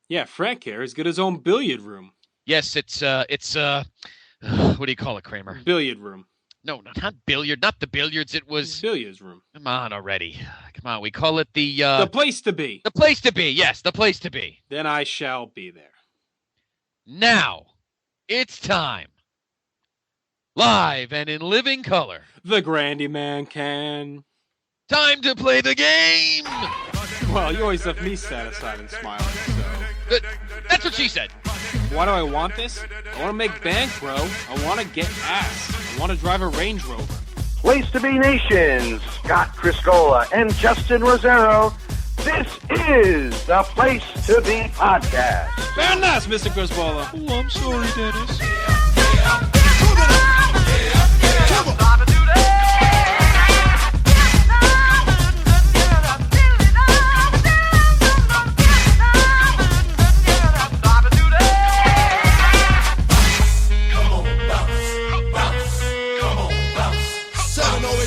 Yeah, Frank here has got his own billiard room. Yes, it's what do you call it, Kramer? Billiard room. No, not billiard, not the billiards. It was Billiards room. Come on already. Come on, we call it the place to be. The place to be. Yes, the place to be. Then I shall be there. Now, it's time. Live and in living color. The Grandy Man can. Time to play the game. Well, you always left me satisfied and smiling, so. That's what she said. Why do I want this? I want to make bank, bro. I want to get ass. I want to drive a Range Rover. Place to be Nation, Scott Criscola and Justin Rosero. This is the Place to Be Podcast. Very nice, Mr. Criscola. Oh, I'm sorry, Dennis.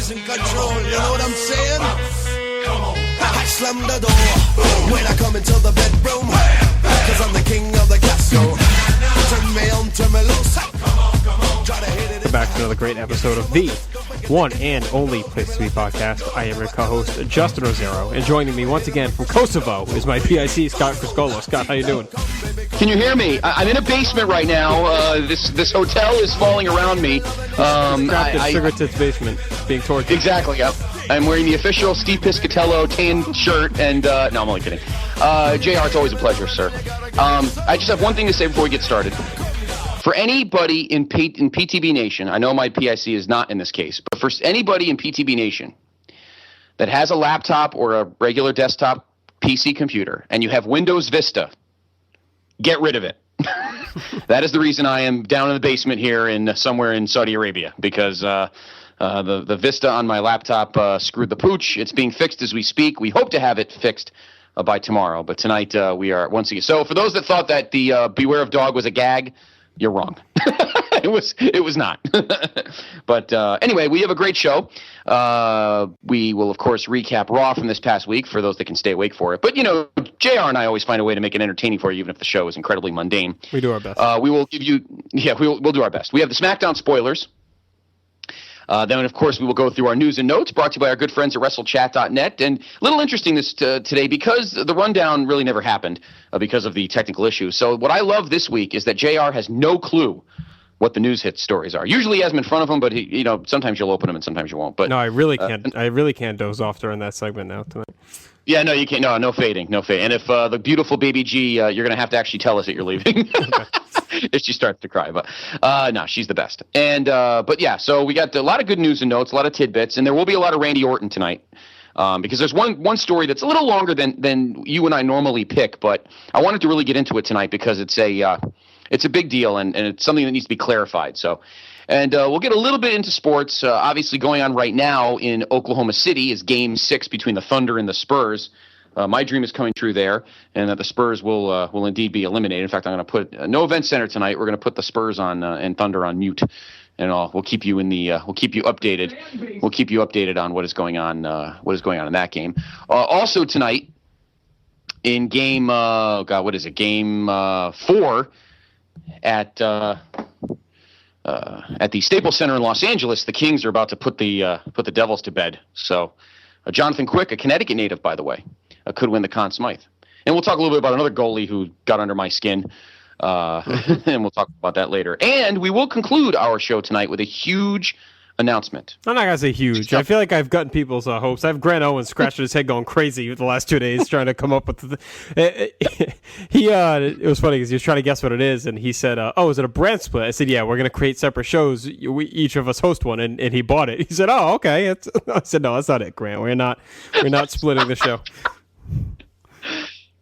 In control, you know what I'm saying? I slam the door when I come into the bedroom, cause I'm the king of the castle. Turn me on, turn me loose. Try to hit it. Back to another great episode of the one and only Place to Be Podcast. I am your co-host, Justin Rosero, and joining me once again from Kosovo is my PIC, Scott Criscola. Scott, how you doing? Can you hear me? I'm in a basement right now. This hotel is falling around me. Trapped in Sugar Tits basement, being tortured. Exactly. I'm wearing the official Steve Piscatello tan shirt, and no, I'm only kidding. JR, it's always a pleasure, sir. I just have one thing to say before we get started. For anybody in PTB Nation, I know my PIC is not in this case, but for anybody in PTB Nation that has a laptop or a regular desktop PC computer, and you have Windows Vista, get rid of it. That is the reason I am down in the basement here somewhere in Saudi Arabia, because the Vista on my laptop screwed the pooch. It's being fixed as we speak. We hope to have it fixed by tomorrow, but tonight we are once again. So for those that thought that the Beware of Dog was a gag, you're wrong. It was not. But anyway, we have a great show. We will, of course, recap Raw from this past week for those that can stay awake for it. But, you know, JR and I always find a way to make it entertaining for you, even if the show is incredibly mundane. We do our best. We will give you – we'll do our best. We have the Smackdown spoilers. Then, of course, we will go through our news and notes brought to you by our good friends at WrestleChat.net. And a little interesting today because the rundown really never happened because of the technical issues. So what I love this week is that JR has no clue what the news hit stories are. Usually he has them in front of him, but sometimes you'll open them and sometimes you won't. But no, I really can't. I really can't doze off during that segment now tonight. Yeah, no, you can't. No fading, no fading. And if the beautiful baby G, you're going to have to actually tell us that you're leaving if she starts to cry. But no, she's the best. And but yeah, so we got a lot of good news and notes, a lot of tidbits, and there will be a lot of Randy Orton tonight. Because there's one story that's a little longer than you and I normally pick, but I wanted to really get into it tonight because it's a big deal and it's something that needs to be clarified. So, and we'll get a little bit into sports. Obviously, going on right now in Oklahoma City is Game 6 between the Thunder and the Spurs. My dream is coming true there, and that the Spurs will indeed be eliminated. In fact, I'm going to put no event center tonight. We're going to put the Spurs on and Thunder on mute. And we'll keep you we'll keep you updated. We'll keep you updated on what is going on in that game. Also tonight in game Game 4 at the Staples Center in Los Angeles. The Kings are about to put the Devils to bed. So Jonathan Quick, a Connecticut native, by the way, could win the Conn Smythe. And we'll talk a little bit about another goalie who got under my skin. And we'll talk about that later. And we will conclude our show tonight with a huge announcement. I'm not going to say huge. I feel like I've gotten people's hopes. I have Grant Owens scratching his head going crazy the last 2 days trying to come up with it was funny because he was trying to guess what it is, and he said, is it a brand split? I said, yeah, we're going to create separate shows. Each of us host one, and he bought it. He said, oh, okay. I said, no, that's not it, Grant. We're not splitting the show.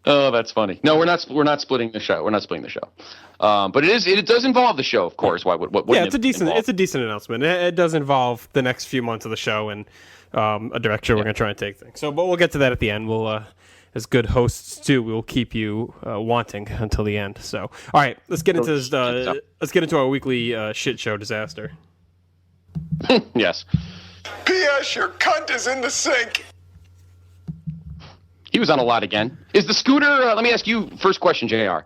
Oh, that's funny. No, we're not splitting the show. We're not splitting the show. But it does involve the show, of course. Why would yeah, it's a decent announcement. It does involve the next few months of the show and a direction we're going to try and take things. So, but we'll get to that at the end. We'll, as good hosts do, we will keep you wanting until the end. So, all right, let's get into this. Let's get into our weekly shit show disaster. Yes. P.S. Your cunt is in the sink. He was on a lot again. Is the scooter? Let me ask you first question, Jr.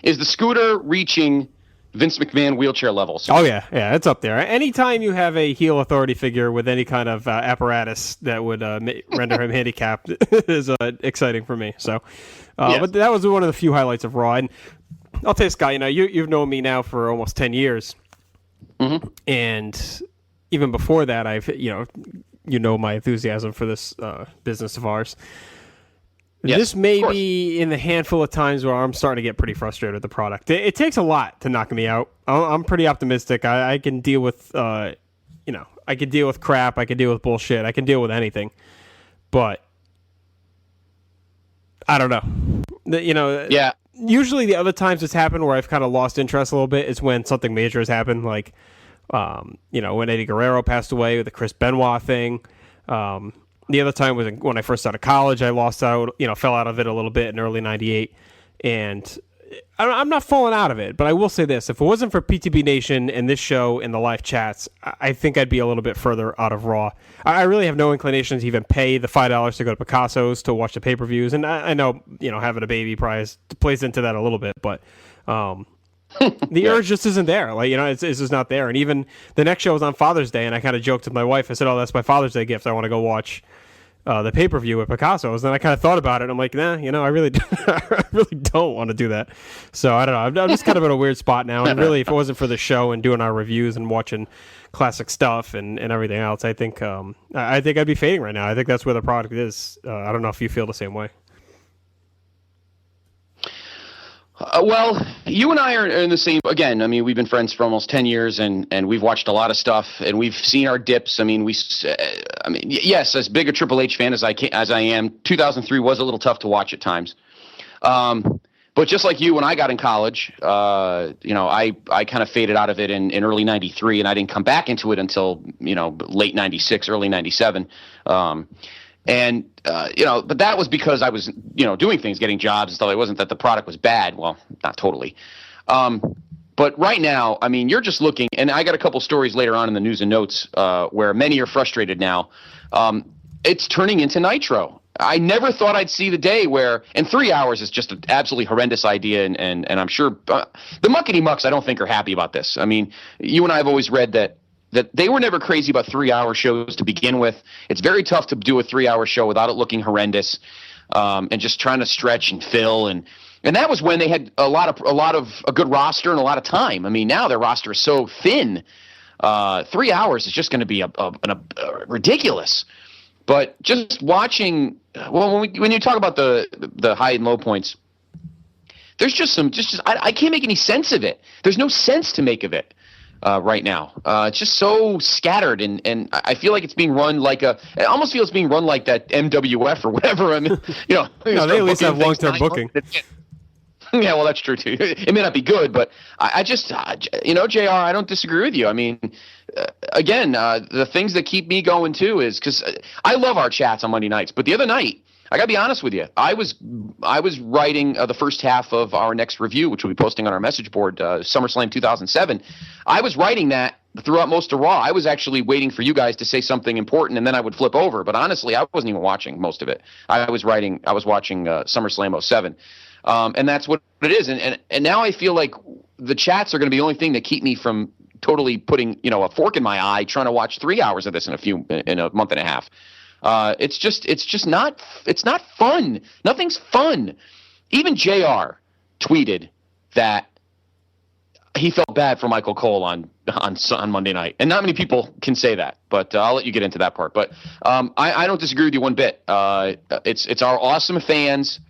Is the scooter reaching Vince McMahon wheelchair levels? Oh yeah, it's up there. Anytime you have a heel authority figure with any kind of apparatus that would render him handicapped is exciting for me. So, Yes. But that was one of the few highlights of Raw. And I'll tell you, Scott, you've known me now for almost 10 years, and even before that, I've my enthusiasm for this business of ours. Yes, this may be in the handful of times where I'm starting to get pretty frustrated with the product. It takes a lot to knock me out. I'm pretty optimistic. I can deal with, I can deal with crap. I can deal with bullshit. I can deal with anything. But I don't know. Yeah. Usually the other times it's happened where I've kind of lost interest a little bit is when something major has happened, like, when Eddie Guerrero passed away with the Chris Benoit thing. The other time was when I first started college. I lost out, fell out of it a little bit in early '98, and I'm not falling out of it. But I will say this: if it wasn't for PTB Nation and this show and the live chats, I think I'd be a little bit further out of Raw. I really have no inclination to even pay the $5 to go to Picasso's to watch the pay-per-views, and I know having a baby prize plays into that a little bit, but. The urge just isn't there. It's just not there. And even the next show was on Father's Day, and I kind of joked with my wife. I said, "Oh, that's my Father's Day gift. I want to go watch the pay-per-view at Picasso's." And I kind of thought about it. And I'm like, nah, I really don't want to do that. So I don't know. I'm just kind of in a weird spot now. And really, if it wasn't for the show and doing our reviews and watching classic stuff and everything else, I think I'd be fading right now. I think that's where the product is. I don't know if you feel the same way. Well, you and I are in the same. Again, I mean, we've been friends for almost 10 years, and we've watched a lot of stuff, and we've seen our dips. I mean, yes, as big a Triple H fan as I am, 2003 was a little tough to watch at times. But just like you, when I got in college, I kind of faded out of it in early '93, and I didn't come back into it until late '96, early '97. But that was because I was, doing things, getting jobs and stuff. It wasn't that the product was bad. Well, not totally. But right now, I mean, you're just looking, and I got a couple stories later on in the news and notes where many are frustrated now. It's turning into Nitro. I never thought I'd see the day where, and 3 hours is just an absolutely horrendous idea, and I'm sure the muckety mucks I don't think are happy about this. I mean, you and I have always read that they were never crazy about 3-hour shows to begin with. It's very tough to do a 3-hour show without it looking horrendous, and just trying to stretch and fill. And that was when they had a lot of a good roster and a lot of time. I mean, now their roster is so thin. 3 hours is just going to be a ridiculous. But just watching, well, when you talk about the high and low points, there's just I can't make any sense of it. There's no sense to make of it. Right now. It's just so scattered, and I feel like it's being run like it almost feels being run like that MWF or whatever. I mean, no, they at least have long-term booking. Yeah, well, that's true too. It may not be good, but I just, JR, I don't disagree with you. I mean, again, the things that keep me going too is because I love our chats on Monday nights, but the other night, I gotta be honest with you. I was writing the first half of our next review, which we'll be posting on our message board, SummerSlam 2007. I was writing that throughout most of Raw. I was actually waiting for you guys to say something important, and then I would flip over. But honestly, I wasn't even watching most of it. I was watching SummerSlam 07, and that's what it is. And now I feel like the chats are going to be the only thing that keep me from totally putting a fork in my eye trying to watch 3 hours of this in a month and a half. It's not fun. Nothing's fun. Even JR tweeted that he felt bad for Michael Cole on Monday night, and not many people can say that. But I'll let you get into that part. But I don't disagree with you one bit. It's our awesome fans,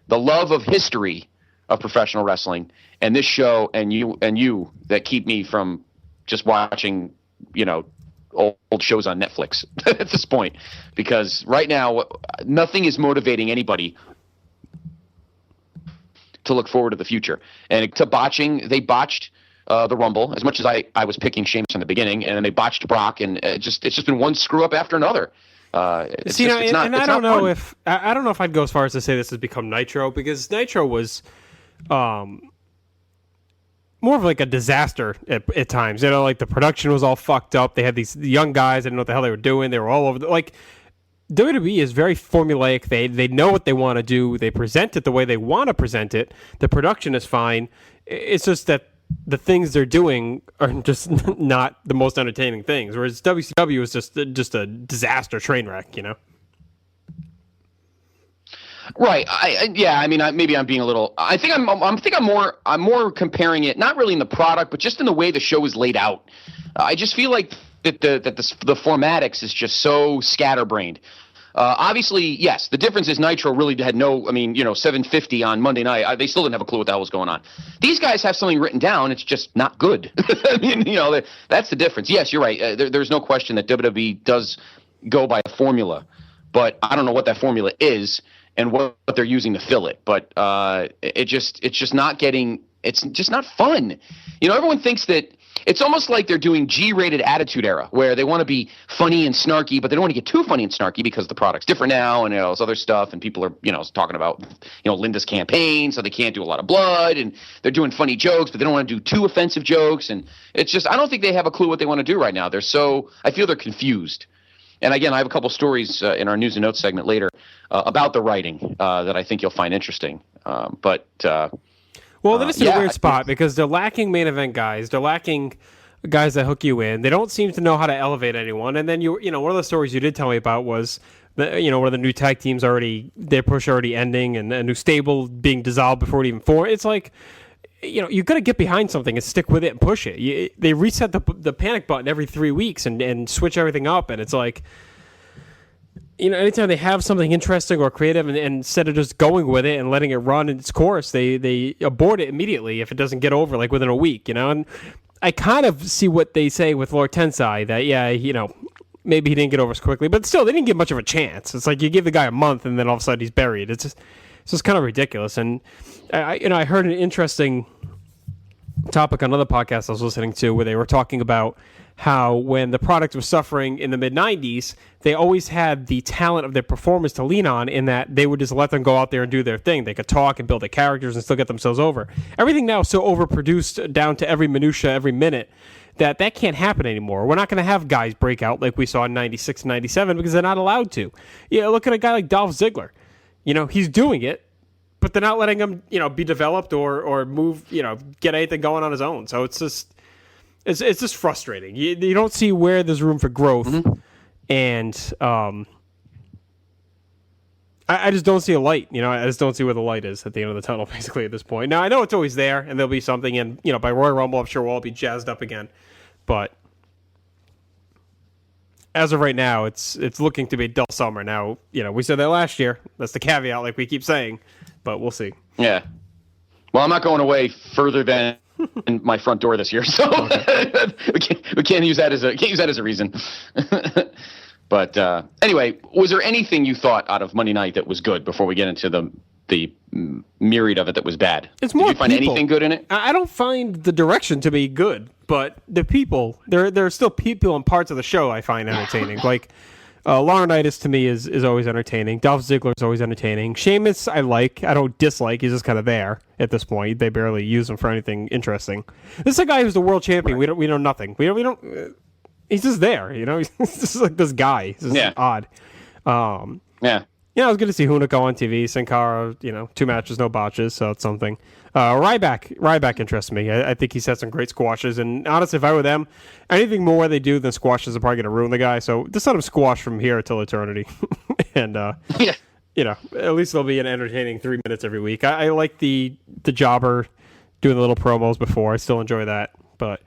the love of history of professional wrestling, and this show, and you that keep me from just watching, old shows on Netflix at this point, because right now nothing is motivating anybody to look forward to the future. And they botched the Rumble, as much as I was picking Sheamus from the beginning, and then they botched Brock, and it's just been one screw up after another. I don't know if I'd go as far as to say this has become Nitro, because Nitro was more of like a disaster at times. Like the production was all fucked up. They had these young guys that didn't know what the hell they were doing. They were all over WWE is very formulaic. They know what they want to do. They present it the way they want to present it. The production is fine. It's just that the things they're doing are just not the most entertaining things. Whereas WCW is just a disaster train wreck, you know. Right. Maybe I'm being a little. I think I'm more comparing it, not really in the product, but just in the way the show is laid out. I just feel like that the formatics is just so scatterbrained. Obviously, yes, the difference is Nitro really had 750 on Monday night. They still didn't have a clue what the hell was going on. These guys have something written down. It's just not good. I mean, that's the difference. Yes, you're right. There's no question that WWE does go by a formula, but I don't know what that formula is and what they're using to fill it. But it's just not fun. Everyone thinks that. It's almost like they're doing G-rated Attitude Era, where they want to be funny and snarky, but they don't want to get too funny and snarky because the product's different now, and this other stuff, and people are talking about Linda's campaign, so they can't do a lot of blood, and they're doing funny jokes, but they don't want to do too offensive jokes, and it's just I don't think they have a clue what they want to do right now. I feel they're confused. And again, I have a couple stories in our news and notes segment later about the writing that I think you'll find interesting. Well, they're just in a weird spot because they're lacking main event guys. They're lacking guys that hook you in. They don't seem to know how to elevate anyone. And then one of the stories you did tell me about was one of the new tag teams their push already ending and a new stable being dissolved before it even formed. It's like, you got to get behind something and stick with it and push it. They reset the panic button every 3 weeks and switch everything up. And it's like, anytime they have something interesting or creative, and instead of just going with it and letting it run its course, they abort it immediately if it doesn't get over, like within a week, And I kind of see what they say with Lord Tensai, that, maybe he didn't get over as quickly, but still, they didn't give much of a chance. It's like you give the guy a month, and then all of a sudden he's buried. It's just kind of ridiculous. And I heard an interesting topic on another podcast I was listening to where they were talking about how when the product was suffering in the mid-90s, they always had the talent of their performers to lean on in that they would just let them go out there and do their thing. They could talk and build their characters and still get themselves over. Everything now is so overproduced down to every minutia, every minute, that can't happen anymore. We're not going to have guys break out like we saw in 96 and 97 because they're not allowed to. Look at a guy like Dolph Ziggler. He's doing it, but they're not letting him, be developed or move, get anything going on his own. So it's just frustrating. You don't see where there's room for growth, and I just don't see a light. I just don't see where the light is at the end of the tunnel, basically, at this point. Now, I know it's always there, and there'll be something, and, by Royal Rumble, I'm sure we'll all be jazzed up again. But as of right now, it's looking to be a dull summer. Now, we said that last year. That's the caveat, like we keep saying, but we'll see. Yeah. Well, I'm not going away further than in my front door this year, so we can't use that as a reason. But anyway, was there anything you thought out of Monday night that was good before we get into the myriad of it that was bad? It's more. Did you find anything good in it? I don't find the direction to be good, but the people, there are still people and parts of the show I find entertaining. Like Laurinaitis to me is always entertaining. Dolph Ziggler is always entertaining. Sheamus I like. I don't dislike. He's just kind of there at this point. They barely use him for anything interesting. This is a guy who's the world champion. Right. We know nothing. We don't. He's just there. He's just like this guy. He's just odd. Yeah. Yeah, it was good to see Huna go on TV. Sin Cara, 2 matches, no botches, so it's something. Ryback interests me. I think he's had some great squashes, and honestly, if I were them, anything more they do than squashes are probably going to ruin the guy, so just let him squash from here till eternity. And, at least there'll be an entertaining 3 minutes every week. I like the jobber doing the little promos before. I still enjoy that. But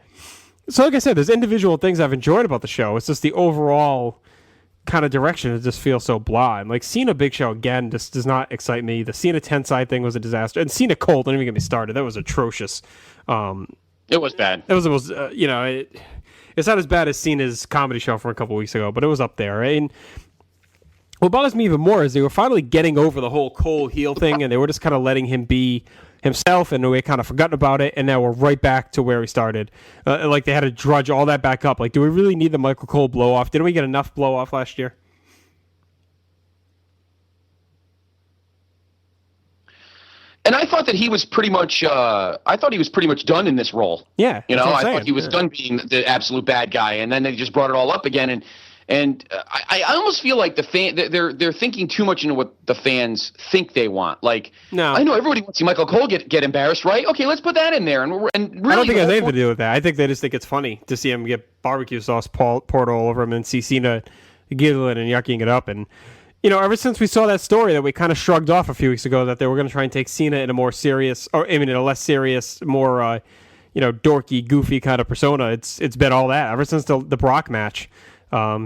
so like I said, there's individual things I've enjoyed about the show. It's just the overall kind of direction. It just feels so blah. And like Cena Big Show again just does not excite me. The Cena Tensai thing was a disaster, and Cena Cole, don't even get me started. That was atrocious. It was bad. It was the most. It's not as bad as Cena's comedy show from a couple weeks ago, but it was up there. And what bothers me even more is they were finally getting over the whole Cole heel thing, and they were just kind of letting him be himself, and we kind of forgotten about it, and now we're right back to where we started. Like they had to drudge all that back up. Like, do we really need the Michael Cole blow off? Didn't we get enough blow off last year? And I thought that he was pretty much. I thought he was pretty much done in this role. Yeah, I thought he was done being the absolute bad guy, and then they just brought it all up again. And And I almost feel like they're thinking too much into what the fans think they want. Like, no. I know everybody wants to see Michael Cole get embarrassed, right? Okay, let's put that in there. And really, I don't think it has anything to do with that. I think they just think it's funny to see him get barbecue sauce poured all over him and see Cena giggling and yucking it up. And, ever since we saw that story that we kind of shrugged off a few weeks ago that they were going to try and take Cena in a more serious, in a less serious, more, dorky, goofy kind of persona, it's been all that ever since the Brock match.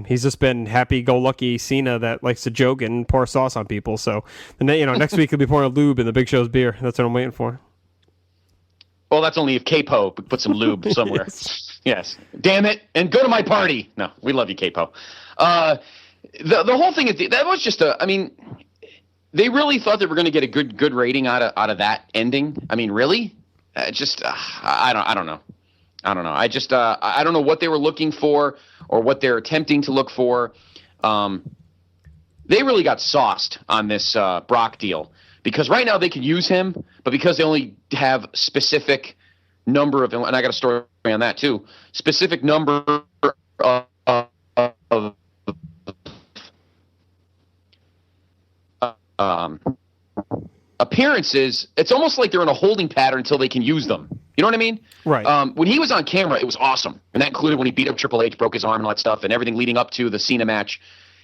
He's just been happy-go-lucky Cena that likes to joke and pour sauce on people. So, and then, next week he'll be pouring lube in the Big Show's beer. That's what I'm waiting for. Well, that's only if Capo put some lube somewhere. Yes. Damn it. And go to my party. No, we love you, Capo. The whole thing is that was just they really thought they were going to get a good rating out of that ending. I mean, really? I don't know. I don't know. I don't know what they were looking for or what they're attempting to look for. They really got sauced on this Brock deal because right now they can use him, but because they only have specific number of, and I got a story on that too, specific number of appearances, it's almost like they're in a holding pattern until they can use them. You know what I mean? Right. When he was on camera, it was awesome. And that included when he beat up Triple H, broke his arm and all that stuff, and everything leading up to the Cena match.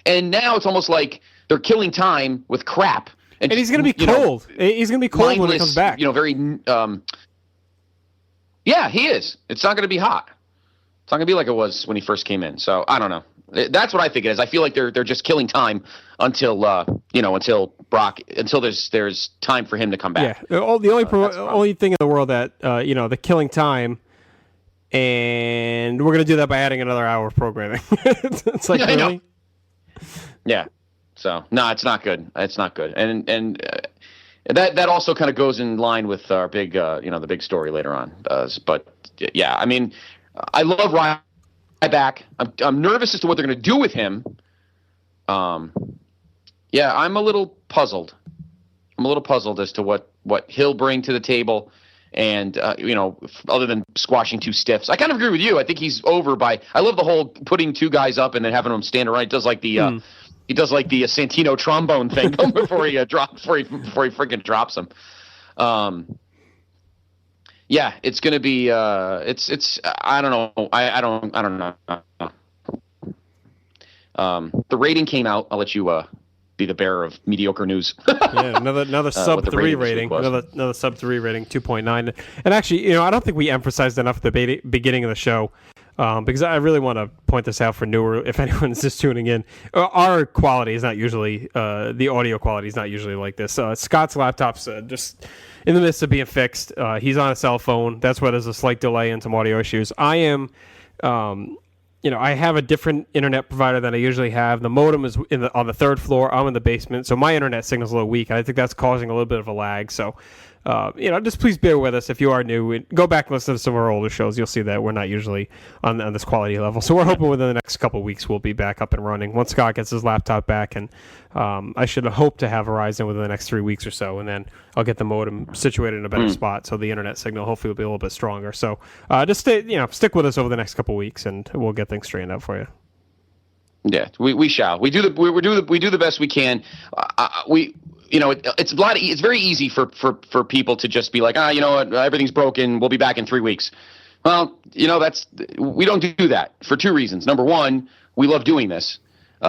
And now it's almost like they're killing time with crap. And he's going to be cold. He's going to be cold when he comes back. Very... yeah, he is. It's not going to be hot. It's not going to be like it was when he first came in. So, I don't know. That's what I think it is. I feel like they're just killing time until there's time for him to come back. Yeah, the only thing in the world that the killing time, and we're gonna do that by adding another hour of programming. It's like really? Yeah. So no, it's not good. It's not good, and that also kind of goes in line with our big the big story later on. But yeah, I mean, I love Ryan back. I'm nervous as to what they're going to do with him. Yeah, I'm a little puzzled. As to what he'll bring to the table, and other than squashing two stiffs. I kind of agree with you. I think he's over by. I love the whole putting two guys up and then having them stand around. He does like the Santino trombone thing before he freaking drops him. Yeah, it's going to be. It's. I don't know. I don't know. The rating came out. I'll let you be the bearer of mediocre news. Yeah, another sub 3 rating. Another sub 3 rating, 2.9. And actually, I don't think we emphasized enough at the beginning of the show. Because I really want to point this out for newer, if anyone's just tuning in. Our quality is not usually, the audio quality is not usually like this. Scott's laptop's just in the midst of being fixed. He's on a cell phone. That's why there's a slight delay and some audio issues. I am, I have a different internet provider than I usually have. The modem is on the third floor. I'm in the basement. So my internet signal's a little weak. I think that's causing a little bit of a lag. So, just please bear with us if you are new. Go back and listen to some of our older shows. You'll see that we're not usually on this quality level. So we're hoping within the next couple of weeks we'll be back up and running once Scott gets his laptop back. And I should hope to have Verizon within the next 3 weeks or so. And then I'll get the modem situated in a better spot so the internet signal hopefully will be a little bit stronger. So just stick with us over the next couple of weeks and we'll get things straightened out for you. Yeah, we shall. We do the best we can. It's very easy for people to just be like, everything's broken. We'll be back in 3 weeks. Well, we don't do that for two reasons. Number one, we love doing this.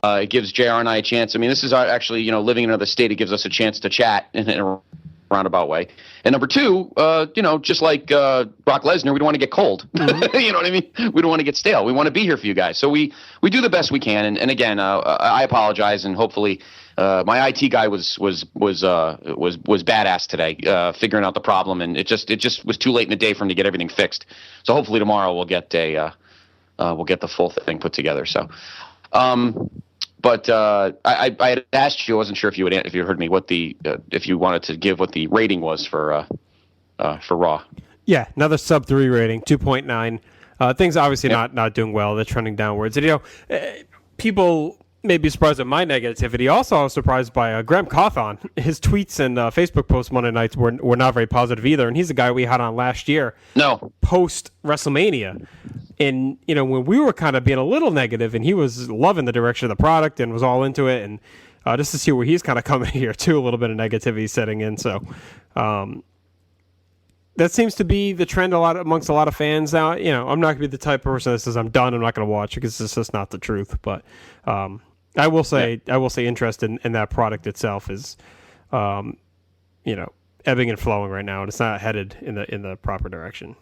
It gives JR and I a chance. I mean, this is actually, living in another state. It gives us a chance to chat in a roundabout way. And number two, just like Brock Lesnar, we don't want to get cold. Mm-hmm. You know what I mean? We don't want to get stale. We want to be here for you guys. So we do the best we can. And again, I apologize, and hopefully my IT guy was badass today, figuring out the problem, and it just was too late in the day for him to get everything fixed. So hopefully tomorrow we'll get the full thing put together. So. But I had asked you. I wasn't sure if you heard me. If you wanted to give what the rating was for Raw. Yeah, another sub 3 rating, 2.9. Things obviously not doing well. They're trending downwards. And people may be surprised at my negativity. Also, I was surprised by Graham Cawthon. His tweets and Facebook posts Monday nights were not very positive either. And he's a guy we had on last year. No. Post WrestleMania. And, when we were kind of being a little negative and he was loving the direction of the product and was all into it, and just to see where he's kind of coming here too, a little bit of negativity setting in. So that seems to be the trend amongst a lot of fans now. I'm not going to be the type of person that says I'm done, I'm not going to watch because it's just not the truth. But I will say interest in that product itself is, ebbing and flowing right now, and it's not headed in the proper direction.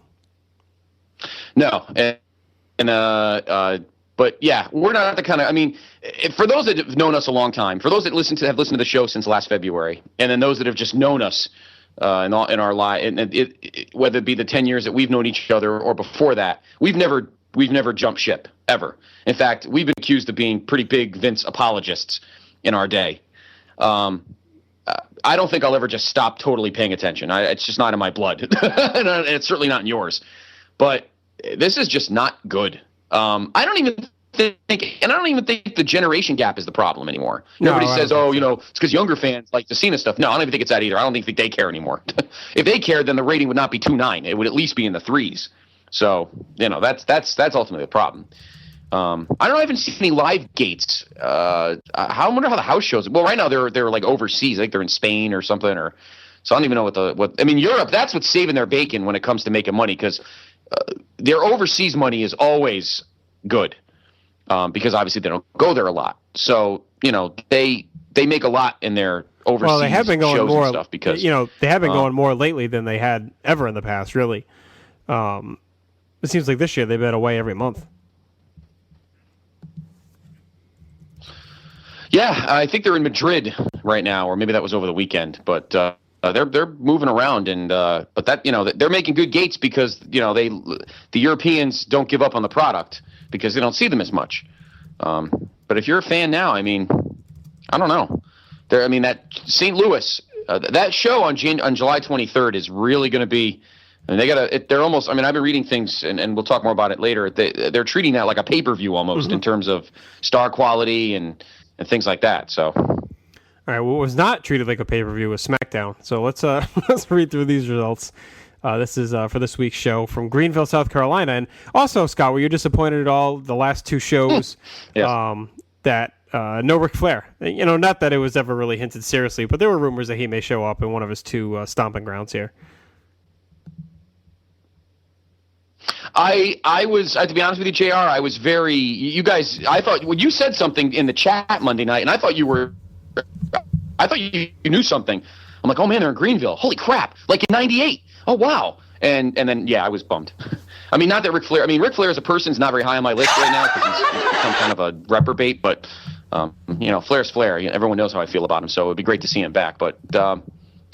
No, but yeah, we're not the kind of. I mean, for those that have known us a long time, for those that have listened to the show since last February, and then those that have just known us in our life, and whether it be the 10 years that we've known each other or before that, we've never jumped ship ever. In fact, we've been accused of being pretty big Vince apologists in our day. I don't think I'll ever just stop totally paying attention. It's just not in my blood, and it's certainly not in yours. But this is just not good. I don't even think the generation gap is the problem anymore. Everybody says, it's because younger fans like the Cena stuff. No, I don't even think it's that either. I don't think they care anymore. If they cared, then the rating would not be 2.9. It would at least be in the 3s. So, that's ultimately the problem. I haven't seen any live gates. I wonder how the house shows. Well, right now they're like overseas. I think they're in Spain or something. So I don't even know what. I mean, Europe. That's what's saving their bacon when it comes to making money, because their overseas money is always good, because obviously they don't go there a lot. So they make a lot in their overseas well, they have been going shows more, and stuff, because they have been going more lately than they had ever in the past. Really, it seems like this year they've been away every month. Yeah, I think they're in Madrid right now, or maybe that was over the weekend. But they're moving around, and but that they're making good gates because the Europeans don't give up on the product because they don't see them as much. But if you're a fan now, I mean, I don't know. That St. Louis, that show on July 23rd is really going to be. And they're almost. I mean, I've been reading things, and we'll talk more about it later. They're treating that like a pay-per-view almost, in terms of star quality and things like that. So. All right, what was not treated like a pay-per-view was Smackdown. So let's read through these results. This is for this week's show from Greenville, South Carolina. And also, Scott, were you disappointed at all the last two shows yes. That no Ric Flair? Not that it was ever really hinted seriously, but there were rumors that he may show up in one of his two stomping grounds here. I was, to be honest with you, JR, I was very, you guys, I thought, when you said something in the chat Monday night, and I thought you knew something. I'm like, oh man, they're in Greenville. Holy crap. Like in 98. Oh wow. And then, yeah, I was bummed. I mean, not that Ric Flair as a person is not very high on my list right now because he's become kind of a reprobate, but, Flair's Flair. Everyone knows how I feel about him, so it'd be great to see him back. But,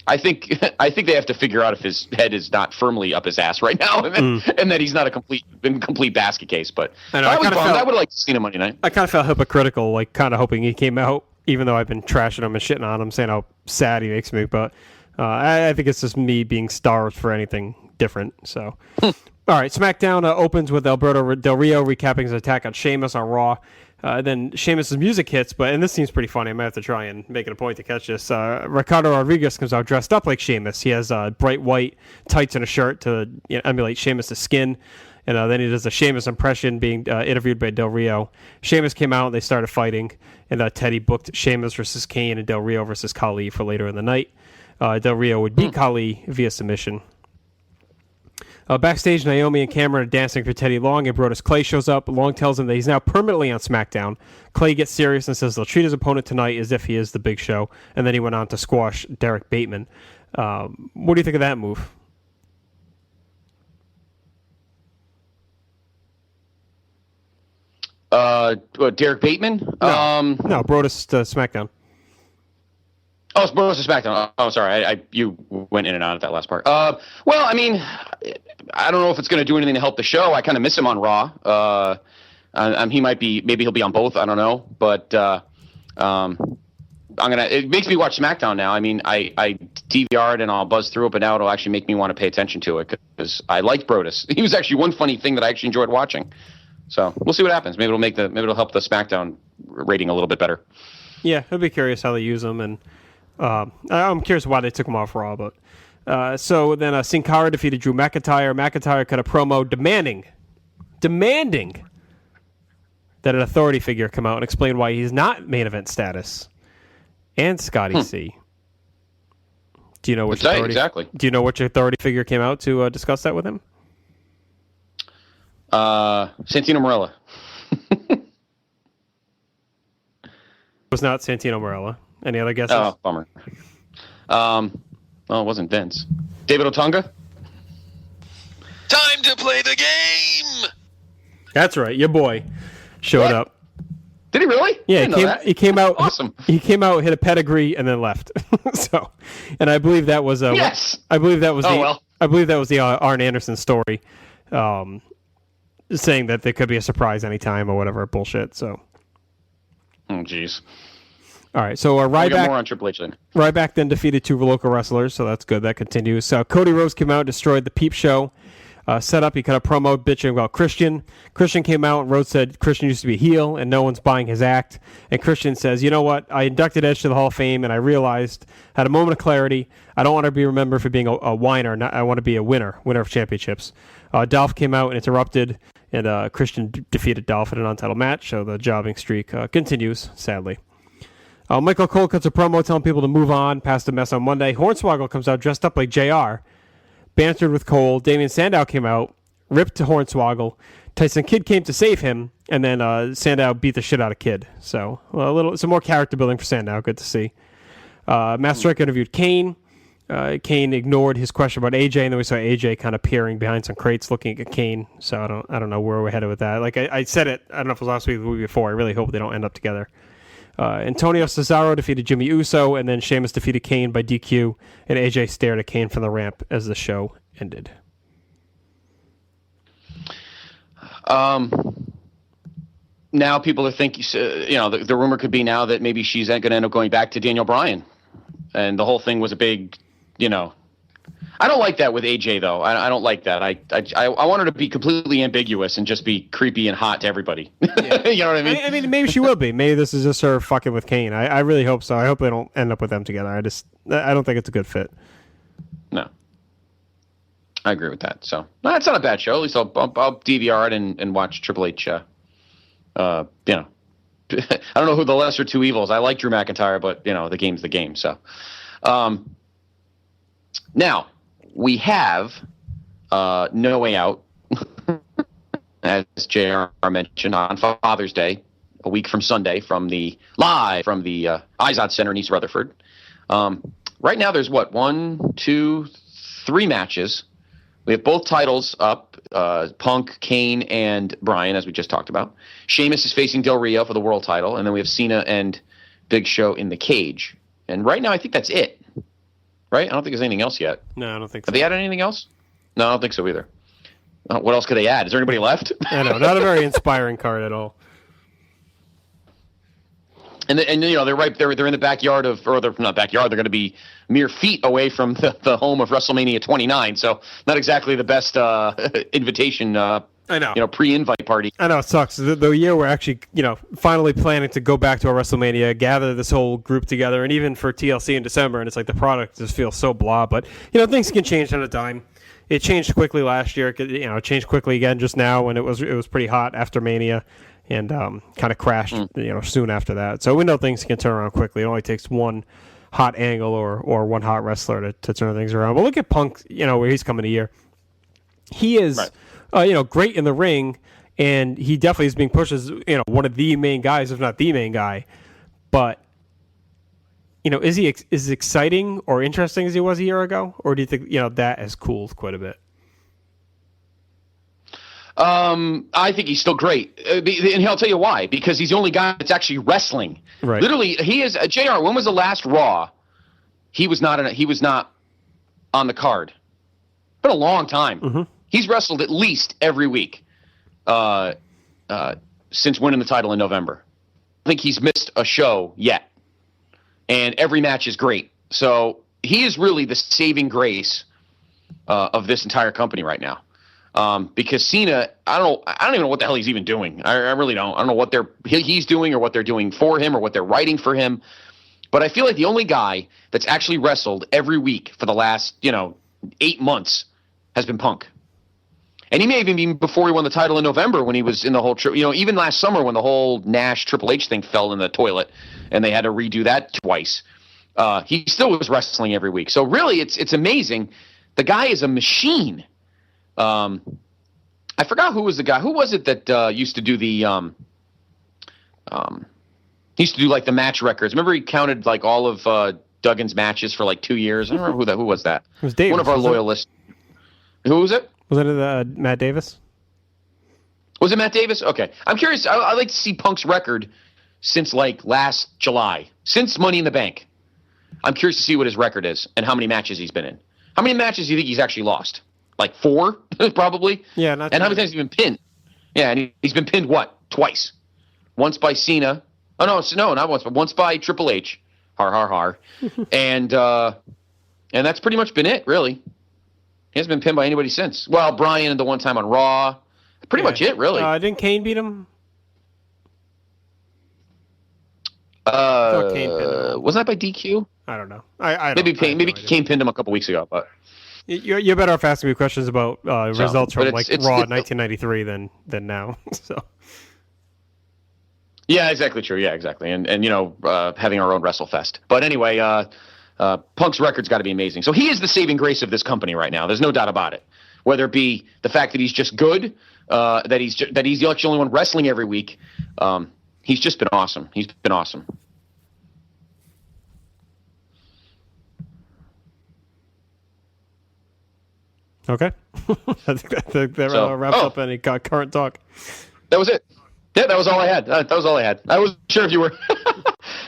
I think they have to figure out if his head is not firmly up his ass right now, and that he's not a complete basket case. But I would have liked to see him Monday night. I kind of felt hypocritical, like kind of hoping he came out, even though I've been trashing him and shitting on him, saying how sad he makes me. But I think it's just me being starved for anything different. So, all right, SmackDown opens with Alberto Del Rio recapping his attack on Sheamus on Raw. Then Sheamus' music hits, and this seems pretty funny. I might have to try and make it a point to catch this. Ricardo Rodriguez comes out dressed up like Sheamus. He has bright white tights and a shirt to emulate Sheamus' skin. And then he does a Sheamus impression being interviewed by Del Rio. Sheamus came out and they started fighting. And Teddy booked Sheamus versus Kane and Del Rio versus Khali for later in the night. Del Rio would beat Khali via submission. Backstage, Naomi and Cameron are dancing for Teddy Long, and Brodus Clay shows up. Long tells him that he's now permanently on SmackDown. Clay gets serious and says they'll treat his opponent tonight as if he is the Big Show, and then he went on to squash Derek Bateman. What do you think of that move? Derek Bateman? No, Brodus to SmackDown. Oh, it's Brodus to SmackDown. Oh, sorry. You went in and out of that last part. Well, I mean, I don't know if it's going to do anything to help the show. I kind of miss him on Raw. Maybe he'll be on both. I don't know. But it makes me watch SmackDown now. I mean, I DVR'd and I'll buzz through it, but now it'll actually make me want to pay attention to it because I liked Brodus. He was actually one funny thing that I actually enjoyed watching. So we'll see what happens. Maybe it'll help the SmackDown rating a little bit better. Yeah, I'd be curious how they use him, and I'm curious why they took him off Raw. But so then Sin Cara defeated Drew McIntyre. McIntyre cut a promo demanding demanding that an authority figure come out and explain why he's not main event status. And Scotty C. Do you know which authority? Exactly. Do you know which authority figure came out to discuss that with him? Santino Marella. It was not Santino Marella. Any other guesses? Oh, bummer. Well, it wasn't Vince. David Otunga? Time to play the game! That's right. Your boy showed up. Did he really? Yeah, he came out. Awesome. He came out, hit a pedigree, and then left. So, and I believe that was yes. I believe that was I believe that was the Arn Anderson story, saying that there could be a surprise anytime or whatever bullshit. So. Oh, jeez. All right, so More Ryback on Triple H then. Ryback then defeated 2 local wrestlers, so that's good. That continues. Cody Rhodes came out, destroyed the Peep Show. Set up, he cut a promo bitching about Christian. Christian came out, and Rhodes said Christian used to be a heel, and no one's buying his act. And Christian says, you know what? I inducted Edge to the Hall of Fame, and I realized, had a moment of clarity, I don't want to be remembered for being a whiner. I want to be a winner of championships. Dolph came out and interrupted, and Christian defeated Dolph in an untitled match, so the jobbing streak continues, sadly. Michael Cole cuts a promo telling people to move on past the mess on Monday. Hornswoggle comes out dressed up like JR, bantered with Cole. Damian Sandow came out, ripped to Hornswoggle. Tyson Kidd came to save him, and then Sandow beat the shit out of Kidd. So some more character building for Sandow. Good to see. Matt Striker interviewed Kane. Kane ignored his question about AJ, and then we saw AJ kind of peering behind some crates looking at Kane. So I don't know where we're headed with that. Like I said it, I don't know if it was last week or the week before. I really hope they don't end up together. Antonio Cesaro defeated Jimmy Uso, and then Sheamus defeated Kane by DQ, and AJ stared at Kane from the ramp as the show ended. Now people are thinking, the rumor could be now that maybe she's going to end up going back to Daniel Bryan, and the whole thing was a big, I don't like that with AJ though. I don't like that. I want her to be completely ambiguous and just be creepy and hot to everybody. Yeah. You know what I mean? I mean, maybe she will be. Maybe this is just her fucking with Kane. I really hope so. I hope they don't end up with them together. I don't think it's a good fit. No, I agree with that. So it's not a bad show. At least I'll DVR it and watch Triple H. I don't know who the lesser two evils. I like Drew McIntyre, but the game's the game. So, now. We have No Way Out, as JR mentioned, on Father's Day, a week from Sunday, live from the Izod Center in East Rutherford. Right now, there's 1, 2, 3 matches. We have both titles up, Punk, Kane, and Bryan, as we just talked about. Sheamus is facing Del Rio for the world title, and then we have Cena and Big Show in the cage. And right now, I think that's it. Right? I don't think there's anything else yet. No, I don't think so. Have they added anything else? No, I don't think so either. What else could they add? Is there anybody left? I know, not a very inspiring card at all. And they're right. They're in the backyard they're not backyard. They're going to be mere feet away from the home of WrestleMania 29. So not exactly the best invitation. I know. Pre-invite party. I know, it sucks. The year we're actually, finally planning to go back to a WrestleMania, gather this whole group together, and even for TLC in December, and it's like the product just feels so blah. But, things can change on a dime. It changed quickly last year. It changed quickly again just now when it was pretty hot after Mania, and kind of crashed, soon after that. So we know things can turn around quickly. It only takes one hot angle or one hot wrestler to turn things around. But look at Punk, where he's coming here. He is... Right. Great in the ring, and he definitely is being pushed as one of the main guys, if not the main guy. But is he as exciting or interesting as he was a year ago, or do you think that has cooled quite a bit? I think he's still great, and I'll tell you why. Because he's the only guy that's actually wrestling. Right. Literally, he is. JR, when was the last Raw? He was not on the card. It's been a long time. Mm-hmm. He's wrestled at least every week since winning the title in November. I think he's missed a show yet. And every match is great. So he is really the saving grace of this entire company right now. Because Cena, I don't even know what the hell he's even doing. I really don't. I don't know what he's doing or what they're doing for him or what they're writing for him. But I feel like the only guy that's actually wrestled every week for the last, 8 months has been Punk. And he may have even been before he won the title in November when he was in the whole even last summer when the whole Nash Triple H thing fell in the toilet and they had to redo that twice. He still was wrestling every week. So really, it's amazing. The guy is a machine. I forgot who was the guy. Who was it that used to do the he used to do like the match records? Remember he counted like all of Duggan's matches for like 2 years. I don't remember who was that. It was Davis. One of our loyalists. Who was it? Was it Matt Davis? Was it Matt Davis? Okay. I'm curious. I'd like to see Punk's record since like last July, since Money in the Bank. I'm curious to see what his record is and how many matches he's been in. How many matches do you think he's actually lost? Like 4, probably? Yeah. And how many times has he been pinned? Yeah, and he's been pinned, what? Twice. Once by Cena. Oh, no, not once, but once by Triple H. Har, har, har. And that's pretty much been it, really. He hasn't been pinned by anybody since. Well, Bryan and the one time on Raw. Pretty much it, really. Didn't Kane beat him? Wasn't that by DQ? I don't know. Maybe Kane pinned him a couple weeks ago, but you're better off asking me questions about results from Raw 1993 than now. So. Yeah, exactly true. Yeah, exactly. And having our own WrestleFest. But anyway, Punk's record's got to be amazing. So he is the saving grace of this company right now. There's no doubt about it. Whether it be the fact that he's just good, that he's the only one wrestling every week. He's just been awesome. He's been awesome. Okay. I think that wraps up any current talk. That was it. Yeah, that was all I had. I wasn't sure if you were.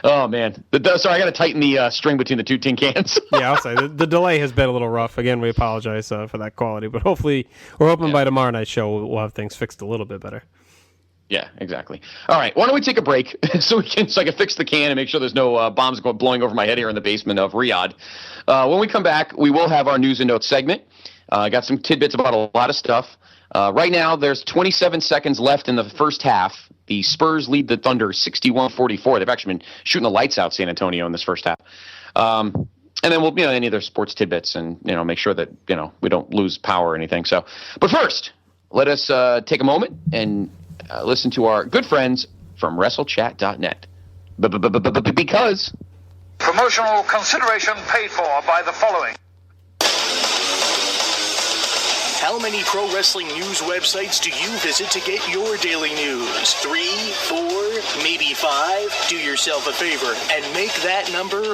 Oh, man. Sorry, I got to tighten the string between the two tin cans. Yeah, I'll say. The delay has been a little rough. Again, we apologize for that quality. But hopefully, we're hoping by tomorrow night's show we'll have things fixed a little bit better. Yeah, exactly. All right, why don't we take a break so I can fix the can and make sure there's no bombs blowing over my head here in the basement of Riyadh. When we come back, we will have our news and notes segment. I got some tidbits about a lot of stuff. Right now, there's 27 seconds left in the first half. The Spurs lead the Thunder 61-44. They've actually been shooting the lights out San Antonio in this first half. And then we'll, any other sports tidbits and, make sure that, we don't lose power or anything. So, but first, let us take a moment and listen to our good friends from WrestleChat.net. Because Promotional consideration paid for by the following. How many pro wrestling news websites do you visit to get your daily news? 3, 4, maybe 5? Do yourself a favor and make that number 1.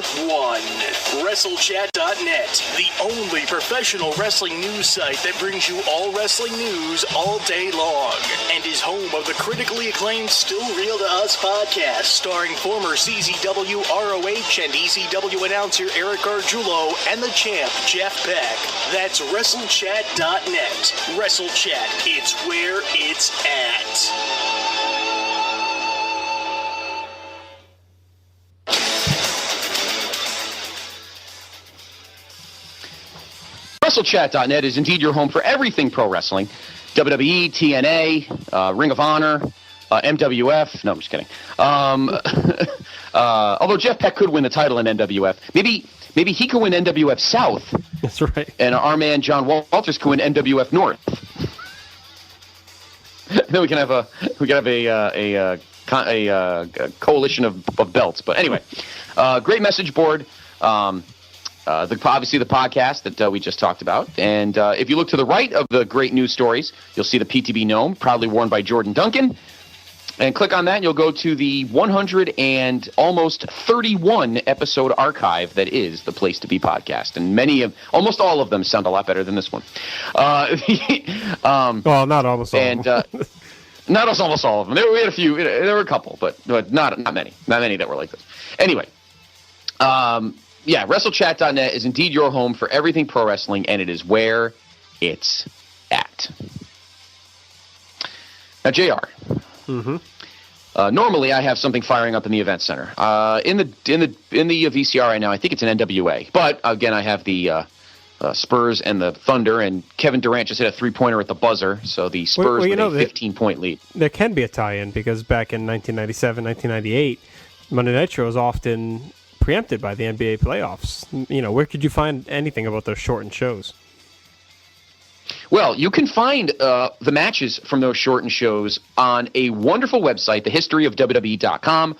WrestleChat.net, the only professional wrestling news site that brings you all wrestling news all day long and is home of the critically acclaimed Still Real to Us podcast starring former CZW, ROH, and ECW announcer Eric Gargiulo and the champ Jeff Beck. That's WrestleChat.net. WrestleChat, it's where it's at. WrestleChat.net is indeed your home for everything pro wrestling. WWE, TNA, Ring of Honor, MWF. No, I'm just kidding. Although Jeff Beck could win the title in NWF. Maybe he could win NWF South. That's right. And our man John Walters could win NWF North. Then we can have a coalition of belts. But anyway, great message board. Obviously the podcast that we just talked about. And if you look to the right of the great news stories, you'll see the PTB Gnome, proudly worn by Jordan Duncan. And click on that, and you'll go to the 100 and almost 31 episode archive that is the Place to Be podcast. And almost all of them sound a lot better than this one. Well, not almost all of them. Not almost all of them. We had a few. There were a couple, but not many. Not many that were like this. Anyway, WrestleChat.net is indeed your home for everything pro wrestling, and it is where it's at. Now, JR. Mm-hmm. Normally, I have something firing up in the event center. In the VCR right now, I think it's an NWA. But again, I have the Spurs and the Thunder, and Kevin Durant just hit a 3-pointer at the buzzer, so the Spurs with a 15-point lead. There can be a tie-in because back in 1997, 1998, Monday Night Show was often preempted by the NBA playoffs. Where could you find anything about those shortened shows? Well, you can find the matches from those shortened shows on a wonderful website, thehistoryofwwe.com,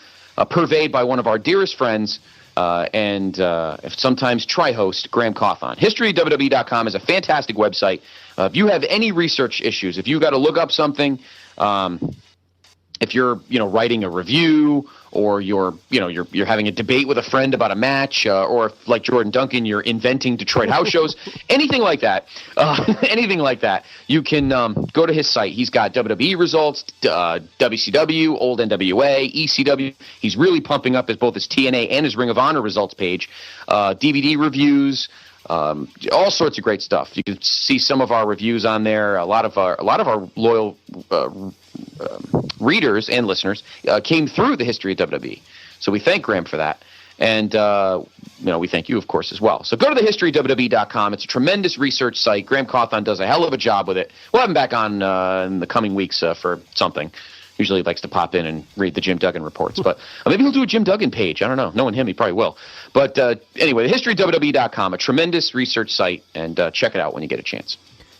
purveyed by one of our dearest friends and sometimes tri-host, Graham Cawthon. Historyofwwe.com is a fantastic website. If you have any research issues, if you got to look up something, if you're writing a review, or you're having a debate with a friend about a match, or if, like Jordan Duncan, you're inventing Detroit house shows, anything like that, you can go to his site. He's got WWE results, WCW, old NWA, ECW. He's really pumping up both his TNA and his Ring of Honor results page, DVD reviews. All sorts of great stuff. You can see some of our reviews on there. A lot of our loyal readers and listeners came through the history of WWE. So we thank Graham for that. And we thank you, of course, as well. So go to thehistoryofwwe.com. It's a tremendous research site. Graham Cawthon does a hell of a job with it. We'll have him back on in the coming weeks for something. Usually he likes to pop in and read the Jim Duggan reports. But maybe he'll do a Jim Duggan page. I don't know. Knowing him, he probably will. But anyway, thehistoryofwwe.com, a tremendous research site, and check it out when you get a chance.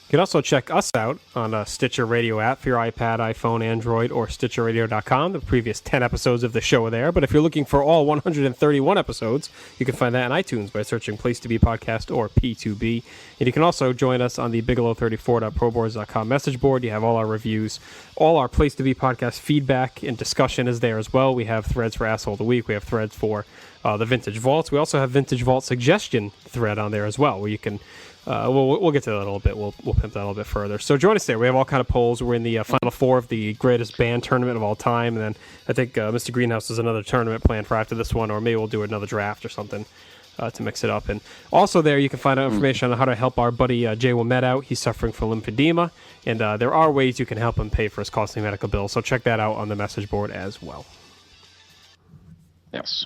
You can also check us out on Stitcher Radio app for your iPad, iPhone, Android, or StitcherRadio.com. The previous 10 episodes of the show are there. But if you're looking for all 131 episodes, you can find that on iTunes by searching Place to Be Podcast or P2B. And you can also join us on the Bigelow34.proboards.com message board. You have all our reviews. All our Place to Be Podcast feedback and discussion is there as well. We have threads for Asshole of the Week. We have threads for the Vintage Vaults. We also have Vintage Vault suggestion thread on there as well, where you can... We'll get to that a little bit. We'll pimp that a little bit further. So join us there. We have all kind of polls. We're in the final four of the greatest band tournament of all time, and then I think Mr. Greenhouse has another tournament planned for after this one, or maybe we'll do another draft or something to mix it up. And also there you can find out information on how to help our buddy Jay Wilmette out. He's suffering from lymphedema, and there are ways you can help him pay for his costly medical bills. So check that out on the message board as well. Yes.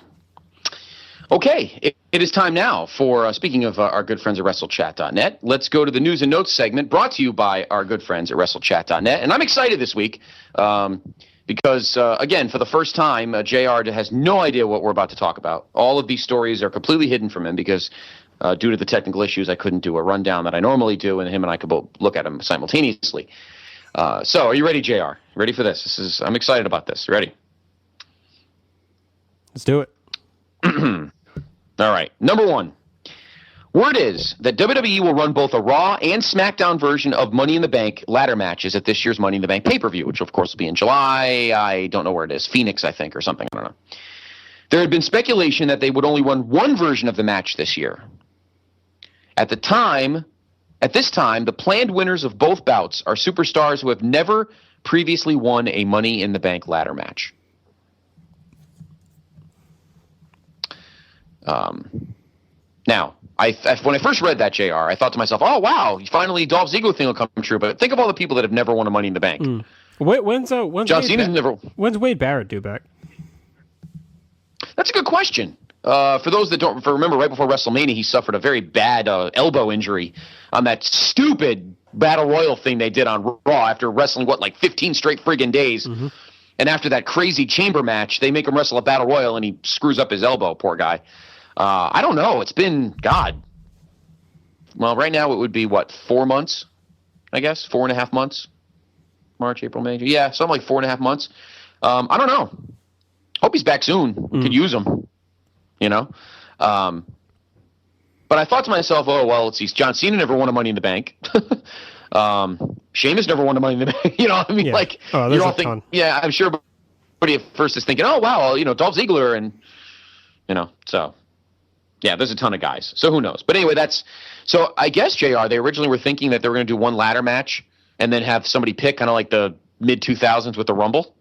Okay, it is time now for, speaking of our good friends at WrestleChat.net, let's go to the news and notes segment brought to you by our good friends at WrestleChat.net. And I'm excited this week because, again, for the first time, JR has no idea what we're about to talk about. All of these stories are completely hidden from him because due to the technical issues, I couldn't do a rundown that I normally do, and him and I could both look at them simultaneously. So are you ready, JR? Ready for this? I'm excited about this. Ready? Let's do it. All right. Number one, word is that WWE will run both a Raw and SmackDown version of Money in the Bank ladder matches at this year's Money in the Bank pay-per-view, which of course will be in July. I don't know where it is. Phoenix, I think, or something. I don't know. There had been speculation that they would only run one version of the match this year. At this time, the planned winners of both bouts are superstars who have never previously won a Money in the Bank ladder match. Now, when I first read that, JR, I thought to myself, oh, wow, finally Dolph Ziggler thing will come true. But think of all the people that have never won a Money in the Bank. When's John Cena's never... When's Wade Barrett due back? That's a good question. For those that don't remember, right before WrestleMania, he suffered a very bad elbow injury on that stupid Battle Royal thing they did on Raw after wrestling, 15 straight friggin' days. Mm-hmm. And after that crazy chamber match, they make him wrestle a Battle Royal, and he screws up his elbow, poor guy. I don't know. It's been, well, right now it would be, 4 months, I guess? 4.5 months? March, April, May? Yeah, something like 4.5 months. I don't know. Hope he's back soon. Could use him, But I thought to myself, oh, well, let's see. John Cena never won a Money in the Bank. Sheamus never won a Money in the Bank. You know what I mean? Yeah. You all think, yeah, I'm sure everybody at first is thinking, oh, wow, Dolph Ziggler and, so... Yeah, there's a ton of guys. So who knows? But anyway, so I guess, JR, they originally were thinking that they were going to do one ladder match and then have somebody pick kind of like the mid-2000s with the Rumble.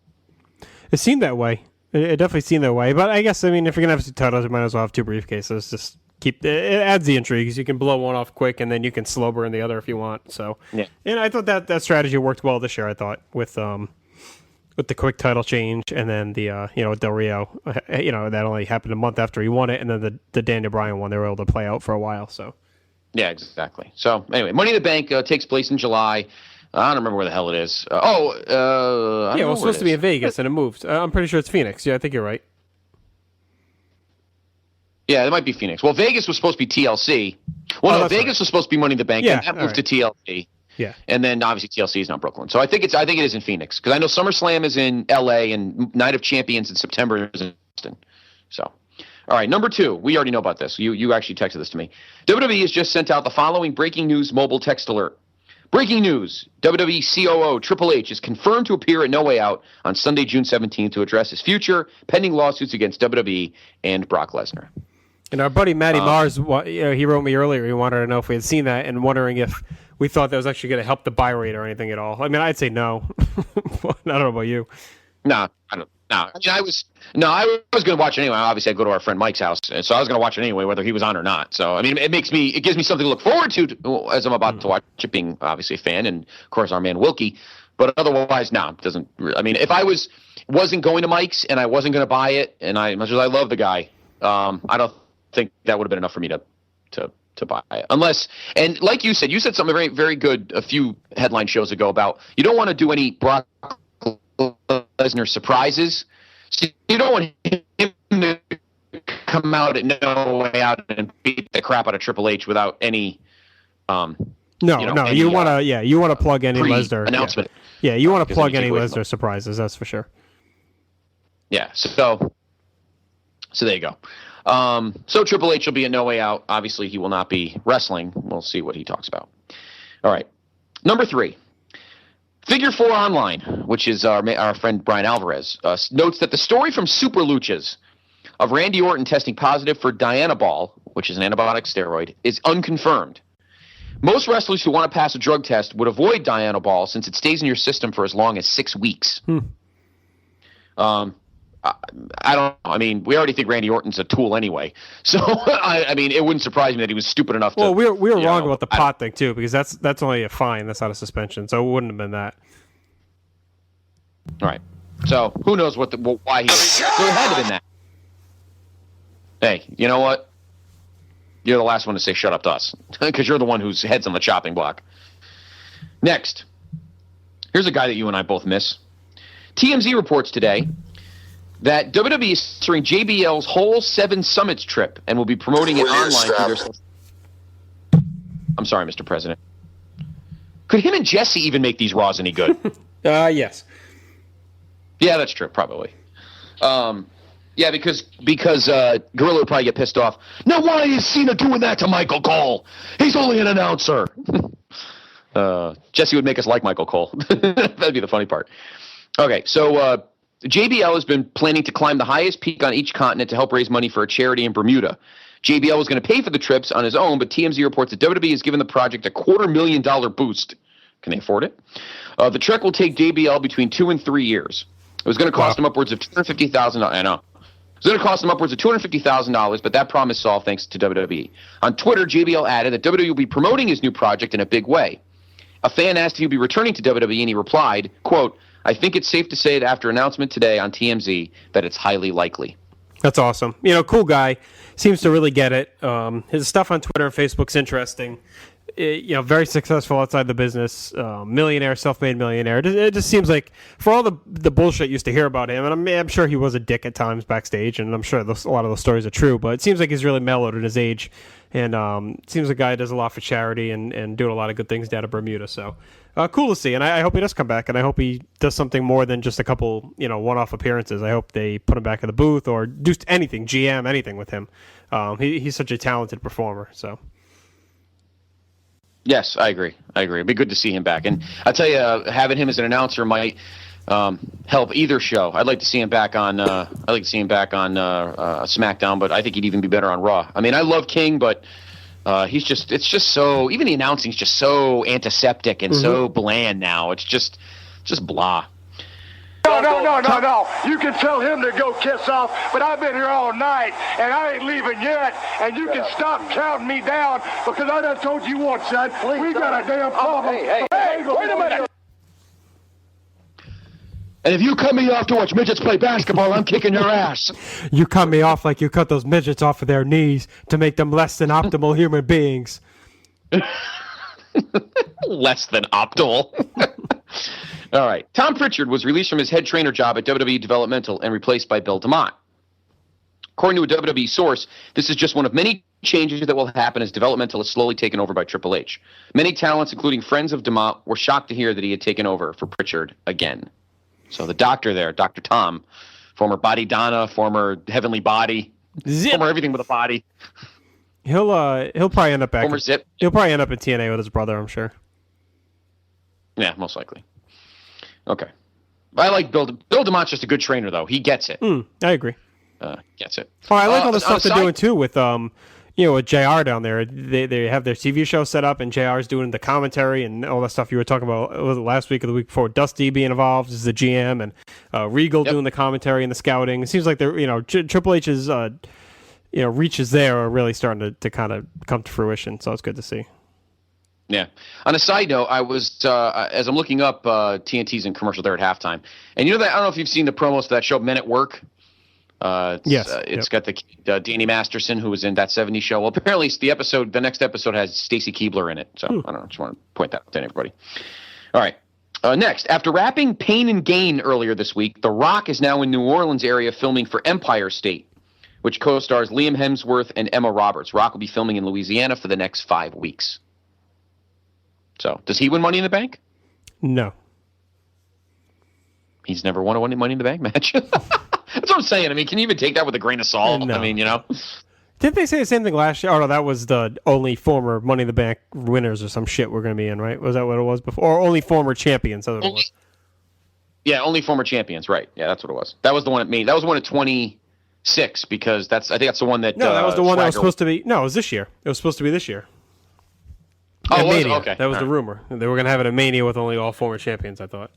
It seemed that way. It definitely seemed that way. But I guess, if you're going to have two titles, you might as well have two briefcases. Just it adds the intrigue because you can blow one off quick and then you can slow burn the other if you want. So, yeah. And I thought that strategy worked well this year, I thought, with the quick title change, and then the Del Rio, that only happened a month after he won it, and then the Daniel Bryan one they were able to play out for a while. So, yeah, exactly. So anyway, Money in the Bank takes place in July. I don't remember where the hell it is. It was supposed to be in Vegas, and it moved. I'm pretty sure it's Phoenix. Yeah, I think you're right. Yeah, it might be Phoenix. Well, Vegas was supposed to be TLC. Well, no, Vegas was supposed to be Money in the Bank, and that moved to TLC. Yeah. And then obviously TLC is not Brooklyn. So I think it is in Phoenix, because I know SummerSlam is in LA and Night of Champions in September is in Boston. So, all right, number 2. We already know about this. You actually texted this to me. WWE has just sent out the following breaking news mobile text alert. Breaking news: WWE COO Triple H is confirmed to appear at No Way Out on Sunday, June 17th to address his future pending lawsuits against WWE and Brock Lesnar. And our buddy Matty Mars, he wrote me earlier. He wanted to know if we had seen that and wondering if we thought that was actually going to help the buy rate or anything at all. I mean, I'd say no. I don't know about you. No, I don't. No, I mean, I was going to watch it anyway. Obviously, I go to our friend Mike's house, and so I was going to watch it anyway, whether he was on or not. So, I mean, it gives me something to look forward to as I'm about to watch it, being obviously a fan, and of course our man Wilkie. But otherwise, no, it doesn't. I mean, if I wasn't going to Mike's and I wasn't going to buy it, and as much as I love the guy, I don't think that would have been enough for me to buy it. Unless, and like you said something very, very good a few headline shows ago about you don't want to do any Brock Lesnar surprises. So you don't want him to come out at No Way Out and beat the crap out of Triple H without any you want to plug any Lesnar announcement. Yeah, you want to plug any Lesnar surprises, that's for sure. Yeah, so there you go. So Triple H will be at No Way Out. Obviously, he will not be wrestling. We'll see what he talks about. All right. Number 3. Figure 4 Online, which is our friend Brian Alvarez, notes that the story from Super Luchas of Randy Orton testing positive for Dianabol, which is an antibiotic steroid, is unconfirmed. Most wrestlers who want to pass a drug test would avoid Dianabol since it stays in your system for as long as 6 weeks. I don't know. I mean, we already think Randy Orton's a tool anyway. So, I mean, it wouldn't surprise me that he was stupid enough to... Well, we were wrong about the pot thing, too, because that's only a fine. That's not a suspension. So it wouldn't have been that. All right. So, who knows why he... So it had to have been that. Hey, you know what? You're the last one to say shut up to us, because you're the one whose head's on the chopping block. Next. Here's a guy that you and I both miss. TMZ reports today that WWE is sponsoring JBL's whole 7 Summits trip and will be promoting it online through their social... I'm sorry, Mr. President. Could him and Jesse even make these Raws any good? Yes. Yeah, that's true, probably. Yeah, because Gorilla would probably get pissed off. Now, why is Cena doing that to Michael Cole? He's only an announcer. Jesse would make us like Michael Cole. That'd be the funny part. Okay, so JBL has been planning to climb the highest peak on each continent to help raise money for a charity in Bermuda. JBL was going to pay for the trips on his own, but TMZ reports that WWE has given the project a $250,000 boost. Can they afford it? The trek will take JBL between 2 and 3 years. It was going to cost him upwards of $250,000. I know. It was going to cost him upwards of $250,000, but that promise solved thanks to WWE. On Twitter, JBL added that WWE will be promoting his new project in a big way. A fan asked if he'd be returning to WWE, and he replied, quote, "I think it's safe to say that after announcement today on TMZ that it's highly likely." That's awesome. Cool guy. Seems to really get it. His stuff on Twitter and Facebook's interesting. Very successful outside the business. Millionaire, self-made millionaire. It just seems like, for all the bullshit used to hear about him, and I'm sure he was a dick at times backstage, and I'm sure a lot of those stories are true, but it seems like he's really mellowed at his age, and seems like a guy who does a lot for charity and doing a lot of good things down at Bermuda. So cool to see, and I hope he does come back, and I hope he does something more than just a couple, one-off appearances. I hope they put him back in the booth or do anything, GM, anything with him. He's such a talented performer, so... Yes, I agree. It'd be good to see him back. And I'll tell you, having him as an announcer might help either show. I'd like to see him back on SmackDown, but I think he'd even be better on Raw. I mean, I love King, but it's just so, even the announcing's just so antiseptic and so bland now. It's just blah. No. You can tell him to go kiss off, but I've been here all night, and I ain't leaving yet, and you can stop counting me down, because I done told you once, son, we got a damn problem. Hey, wait a minute. And if you cut me off to watch midgets play basketball, I'm kicking your ass. You cut me off like you cut those midgets off of their knees to make them less than optimal human beings. Less than optimal. All right. Tom Pritchard was released from his head trainer job at WWE Developmental and replaced by Bill DeMott. According to a WWE source, this is just one of many changes that will happen as developmental is slowly taken over by Triple H. Many talents, including friends of DeMott, were shocked to hear that he had taken over for Pritchard again. So the doctor there, Dr. Tom, former Body Donna, former Heavenly Body, former everything with a body. He'll probably end up back. Former Zip. He'll probably end up in TNA with his brother, I'm sure. Yeah, most likely. Okay. I like Bill. Bill DeMott's just a good trainer, though. He gets it. I agree. Gets it. Oh, I like all the stuff they're doing too with with JR down there. They have their TV show set up, and JR's doing the commentary and all that stuff you were talking about. Was it last week or the week before? Dusty being involved as the GM, and Regal doing the commentary and the scouting. It seems like they're Triple H's reaches there are really starting to kind of come to fruition. So it's good to see. Yeah. On a side note, I was as I'm looking up TNT's in commercial there at halftime, and that I don't know if you've seen the promos for that show Men at Work. It's got the Danny Masterson who was in That 70s Show. Well, apparently the next episode has Stacy Keibler in it. So I don't know. Just want to point that out to everybody. All right. Next, after wrapping Pain and Gain earlier this week, The Rock is now in New Orleans area filming for Empire State, which co-stars Liam Hemsworth and Emma Roberts. Rock will be filming in Louisiana for the next 5 weeks. So, does he win Money in the Bank? No. He's never won a Money in the Bank match. That's what I'm saying. I mean, can you even take that with a grain of salt? No. I mean, Didn't they say the same thing last year? Oh, no, that was the only former Money in the Bank winners or some shit we're going to be in, right? Was that what it was before? Or only former champions? That's what it was. Yeah, only former champions, right. Yeah, that's what it was. That was the one at Maine. That was the one at 26 because I think that's the one that... No, that was the one that was supposed to be... No, it was this year. It was supposed to be this year. Oh, was Mania. Okay. That was the rumor. They were going to have it at Mania with only all former champions, I thought.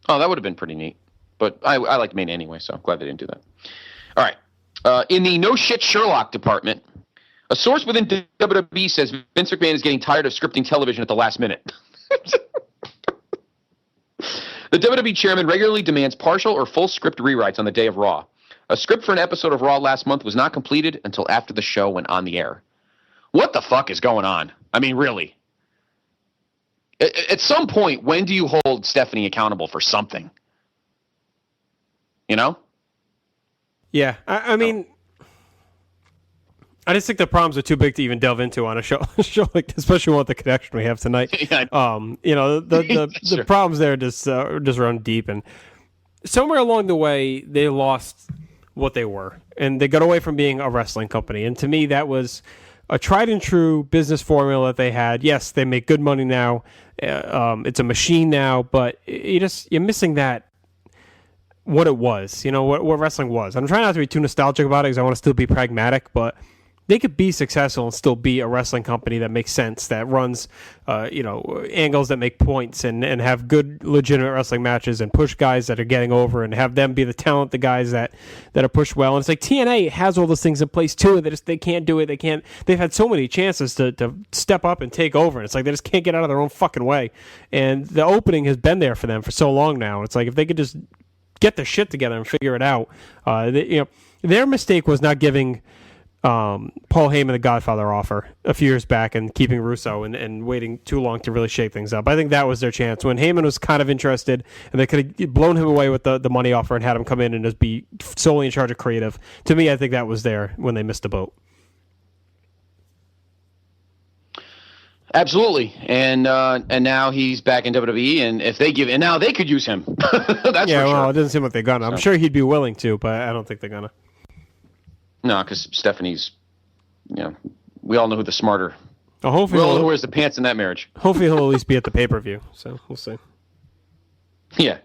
Oh, that would have been pretty neat. But I liked Mania anyway, so I'm glad they didn't do that. All right. In the no shit Sherlock department, a source within WWE says Vince McMahon is getting tired of scripting television at the last minute. The WWE chairman regularly demands partial or full script rewrites on the day of Raw. A script for an episode of Raw last month was not completed until after the show went on the air. What the fuck is going on? I mean, really. At some point, when do you hold Stephanie accountable for something? Yeah, I mean, I just think the problems are too big to even delve into on a show like this, especially with the connection we have tonight. Yeah. The problems there just run deep, and somewhere along the way they lost what they were, and they got away from being a wrestling company. And to me, that was a tried and true business formula that they had. Yes, they make good money now. It's a machine now, but you're missing that. What it was, what wrestling was. I'm trying not to be too nostalgic about it because I want to still be pragmatic, but they could be successful and still be a wrestling company that makes sense, that runs, angles that make points and have good, legitimate wrestling matches and push guys that are getting over and have them be the talent, the guys that are pushed well. And it's like TNA has all those things in place too. They can't do it. They've had so many chances to step up and take over. And it's like they just can't get out of their own fucking way. And the opening has been there for them for so long now. It's like if they could just get their shit together and figure it out. Their mistake was not giving Paul Heyman the Godfather offer a few years back and keeping Russo and waiting too long to really shake things up. I think that was their chance when Heyman was kind of interested and they could have blown him away with the money offer and had him come in and just be solely in charge of creative. To me, I think that was there when they missed the boat. Absolutely, and now he's back in WWE, and now they could use him. That's for sure. It doesn't seem like they're gonna. I'm sure he'd be willing to, but I don't think they're gonna. No, because Stephanie's, we all know who the smarter. Hopefully, we all know who wears the pants in that marriage. Hopefully, he'll at least be at the pay-per-view. So we'll see. Yeah.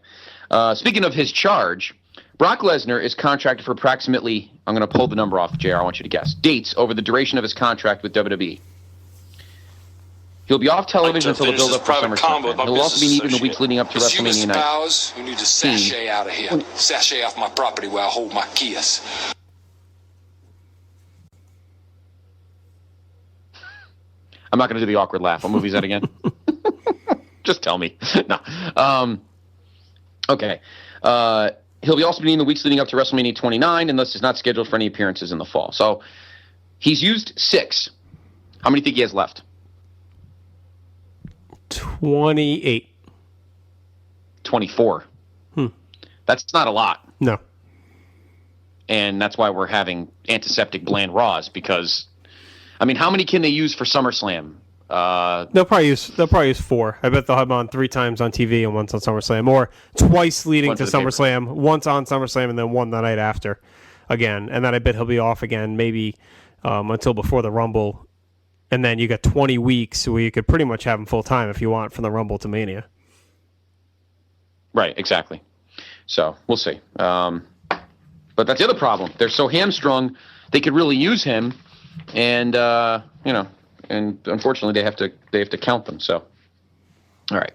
Speaking of his charge, Brock Lesnar is contracted for approximately. I'm going to pull the number off, JR. I want you to guess dates over the duration of his contract with WWE. He'll be off television until the build-up for SummerSlam. He'll also be needed in the weeks leading up to WrestleMania night. You need to sashay out of here. Sashay off my property where I hold my keys. I'm not going to do the awkward laugh. What movie is that again? Just tell me. No. Okay. He'll be also be in the weeks leading up to WrestleMania 29, and thus is not scheduled for any appearances in the fall. So he's used 6. How many do you think he has left? 28. 24. That's not a lot. No. and that's why we're having antiseptic bland Raws. Because, I mean, how many can they use for SummerSlam? They'll probably use 4. I bet they'll have him on 3 times on TV and once on SummerSlam, or twice leading to SummerSlam, once on SummerSlam and then one the night after, again. And then I bet he'll be off again, maybe until before the Rumble. And then you got 20 weeks where you could pretty much have him full time if you want from the Rumble to Mania. Right, exactly. So we'll see. But that's the other problem. They're so hamstrung, they could really use him, and and unfortunately they have to count them. So, all right.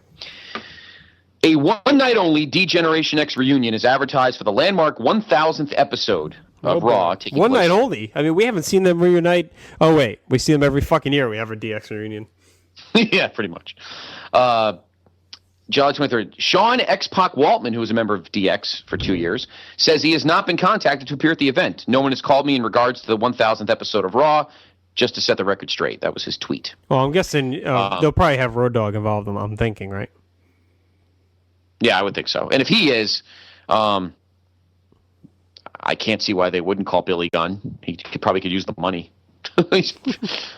A one-night only D-Generation X reunion is advertised for the landmark 1,000th episode of Raw. One night only. I mean, we haven't seen them reunite. Oh wait, we see them every fucking year. We have our DX reunion. Yeah, pretty much. July 23rd. Sean X-Pac Waltman, who was a member of DX for 2 years, says he has not been contacted to appear at the event. No one has called me in regards to the 1,000th episode of Raw, just to set the record straight. That was his tweet. Well, I'm guessing they'll probably have Road Dogg involved, I'm thinking, right? Yeah, I would think so. And if he is, I can't see why they wouldn't call Billy Gunn. He probably could use the money. I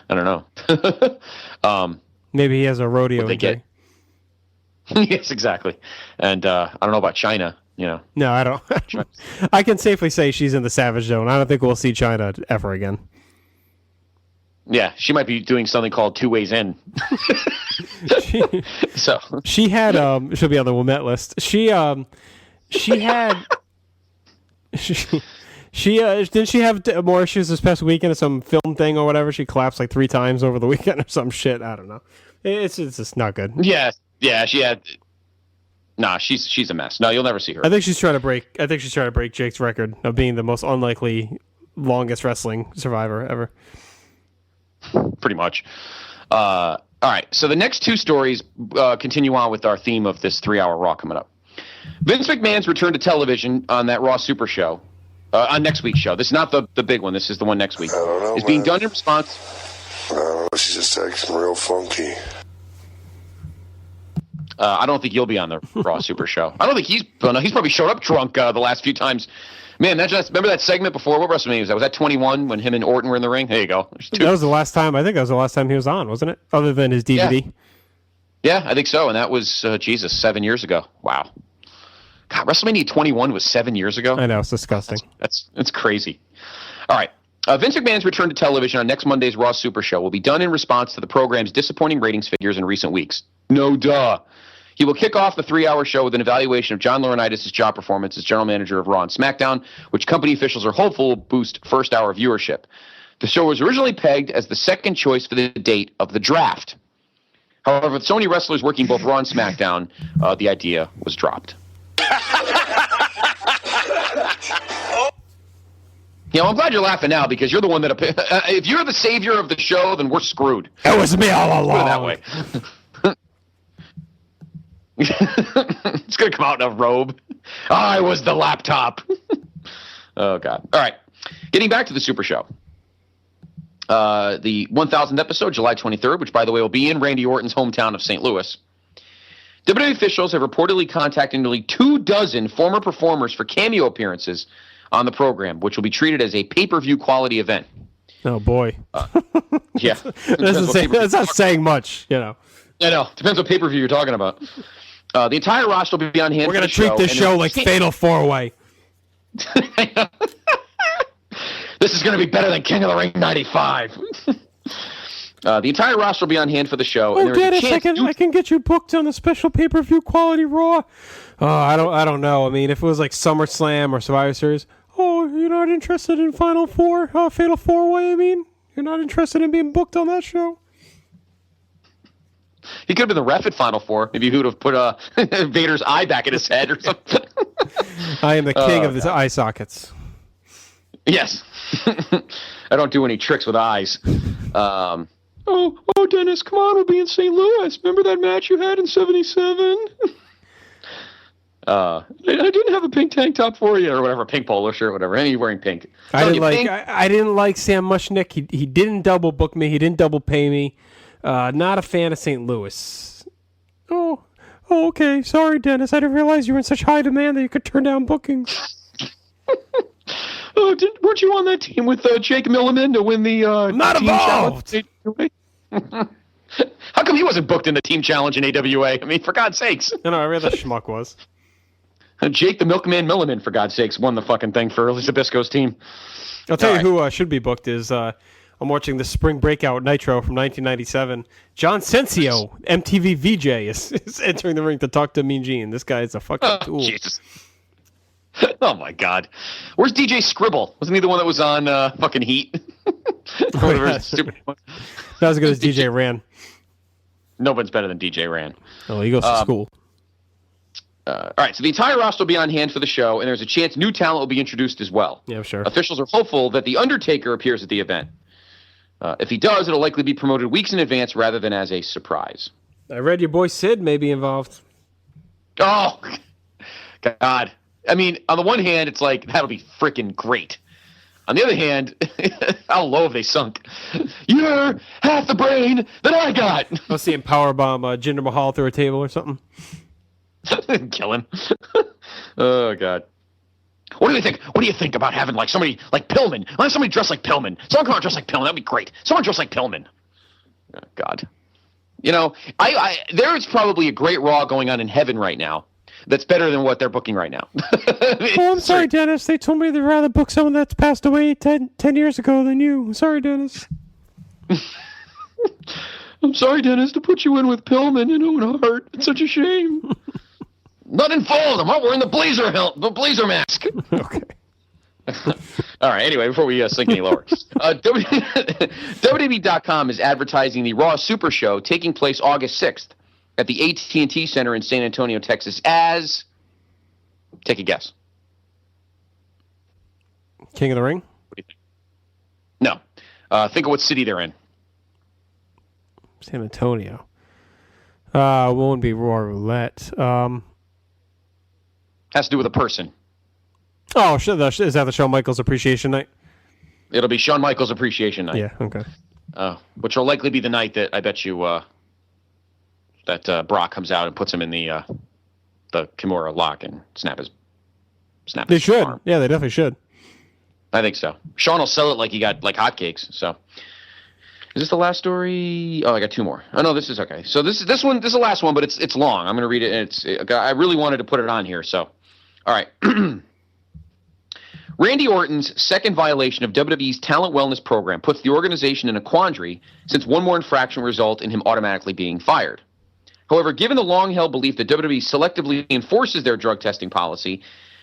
don't know. Maybe he has a rodeo injury. Yes, exactly. And I don't know about China, No, I don't. I can safely say she's in the Savage Zone. I don't think we'll see China ever again. Yeah, she might be doing something called 2 Ways In. She had she'll be on the Wilmette list. She had didn't she have more issues this past weekend at some film thing or whatever? She collapsed like 3 times over the weekend or some shit. I don't know. It's just not good. Yeah, she had. Nah, she's a mess. No, you'll never see her. I think she's trying to break Jake's record of being the most unlikely longest wrestling survivor ever. Pretty much. All right, so the next 2 stories continue on with our theme of this 3-hour Raw coming up. Vince McMahon's return to television on that Raw Super Show, on next week's show. This is not the big one. This is the one next week. I don't know, is being done in response. I don't know. She's just acting real funky. I don't think he'll be on the Raw Super Show. I don't think he's probably showed up drunk the last few times. Man, remember that segment before? What WrestleMania was that? Was that 21 when him and Orton were in the ring? There you go. That was the last time. I think that was the last time he was on, wasn't it? Other than his DVD. Yeah, I think so. And that was 7 years ago. Wow. God, WrestleMania 21 was 7 years ago. I know, it's disgusting. That's crazy. All right. Vince McMahon's return to television on next Monday's Raw Super Show will be done in response to the program's disappointing ratings figures in recent weeks. No duh. He will kick off the 3-hour show with an evaluation of John Laurinaitis' job performance as general manager of Raw and SmackDown, which company officials are hopeful will boost first-hour viewership. The show was originally pegged as the second choice for the date of the draft. However, with so many wrestlers working both Raw and SmackDown, the idea was dropped. I'm glad you're laughing now because you're the one that... if you're the savior of the show, then we're screwed. It was me all along. Put it that way. It's going to come out in a robe. I was the laptop. Oh, God. All right. Getting back to the Super Show. The 1,000th episode, July 23rd, which, by the way, will be in Randy Orton's hometown of St. Louis. WWE officials have reportedly contacted nearly 24 former performers for cameo appearances on the program, which will be treated as a pay-per-view quality event. Oh, boy. Yeah. That's not saying much, I know. Depends what pay-per-view you're talking about. The entire roster will be on hand. We're going to treat this show like Fatal 4-Way. This is going to be better than King of the Ring 95. The entire roster will be on hand for the show. Oh, Dennis, I can get you booked on the special pay-per-view quality Raw. I don't know. I mean, if it was like SummerSlam or Survivor Series, you're not interested in Final Four? Fatal 4-Way, I mean? You're not interested in being booked on that show? He could have been the ref at Final Four. Maybe he would have put Vader's eye back in his head or something. I am the king of the eye sockets. Yes. I don't do any tricks with eyes. Dennis, come on, we'll be in St. Louis. Remember that match you had in 77? I didn't have a pink tank top for you, or whatever, pink polo shirt, whatever. And you're wearing pink. I didn't like Sam Mushnick. He didn't double book me. He didn't double pay me. Not a fan of St. Louis. Oh, okay. Sorry, Dennis. I didn't realize you were in such high demand that you could turn down bookings. weren't you on that team with Jake Milliman to win the Not team involved. challenge? How come he wasn't booked in the team challenge in AWA? I mean, for God's sakes. No, I read that schmuck was. Jake the Milkman Milliman, for God's sakes, won the fucking thing for Zabisco's team. I'll tell you who should be booked is I'm watching the Spring Breakout Nitro from 1997. John Sensio, MTV VJ, is entering the ring to talk to Mean Gene. This guy is a fucking tool. Jesus. Oh, my God. Where's DJ Scribble? Wasn't he the one that was on fucking Heat? Not as good as DJ Ran. Nobody's better than DJ Ran. Oh, he goes to school. All right, so the entire roster will be on hand for the show, and there's a chance new talent will be introduced as well. Yeah, sure. Officials are hopeful that The Undertaker appears at the event. If he does, it'll likely be promoted weeks in advance rather than as a surprise. I read your boy Sid may be involved. Oh, God. I mean, on the one hand, it's like, that'll be freaking great. On the other hand, how low have they sunk? You're half the brain that I got. I'll see him powerbomb Jinder Mahal through a table or something. Kill him. Oh, God. What do you think? What do you think about having like somebody like Pillman? Let somebody dressed like Pillman. Someone come out dressed like Pillman. That'd be great. Someone dressed like Pillman. Oh, God. You know, there is probably a great Raw going on in heaven right now that's better than what they're booking right now. I'm sorry, Dennis. They told me they'd rather book someone that's passed away 10 years ago than you. I'm sorry, Dennis. I'm sorry, Dennis, to put you in with Pillman and Owen Hart. It's such a shame. Not involved. I'm not wearing the blazer mask. Okay. All right, anyway, before we sink any lower. WWE.com is advertising the Raw Super Show taking place August 6th at the AT&T Center in San Antonio, Texas as, take a guess. King of the Ring? What do you think? No. Think of what city they're in. San Antonio. Won't be Raw Roulette. Has to do with a person. Oh, is that the Shawn Michaels Appreciation Night? It'll be Shawn Michaels Appreciation Night. Yeah, okay. Which will likely be the night that I bet you that Brock comes out and puts him in the Kimura lock and snap his They should. arm. Yeah, they definitely should. I think so. Shawn will sell it like he got like hotcakes. So, is this the last story? Oh, I got two more. Oh no, this is okay. So this is the last one, but it's long. I'm going to read it. And I really wanted to put it on here. So, all right. Randy Orton's second violation of WWE's talent wellness program puts the organization in a quandary since one more infraction will result in him automatically being fired. However, given the long-held belief that WWE selectively enforces their drug testing policy,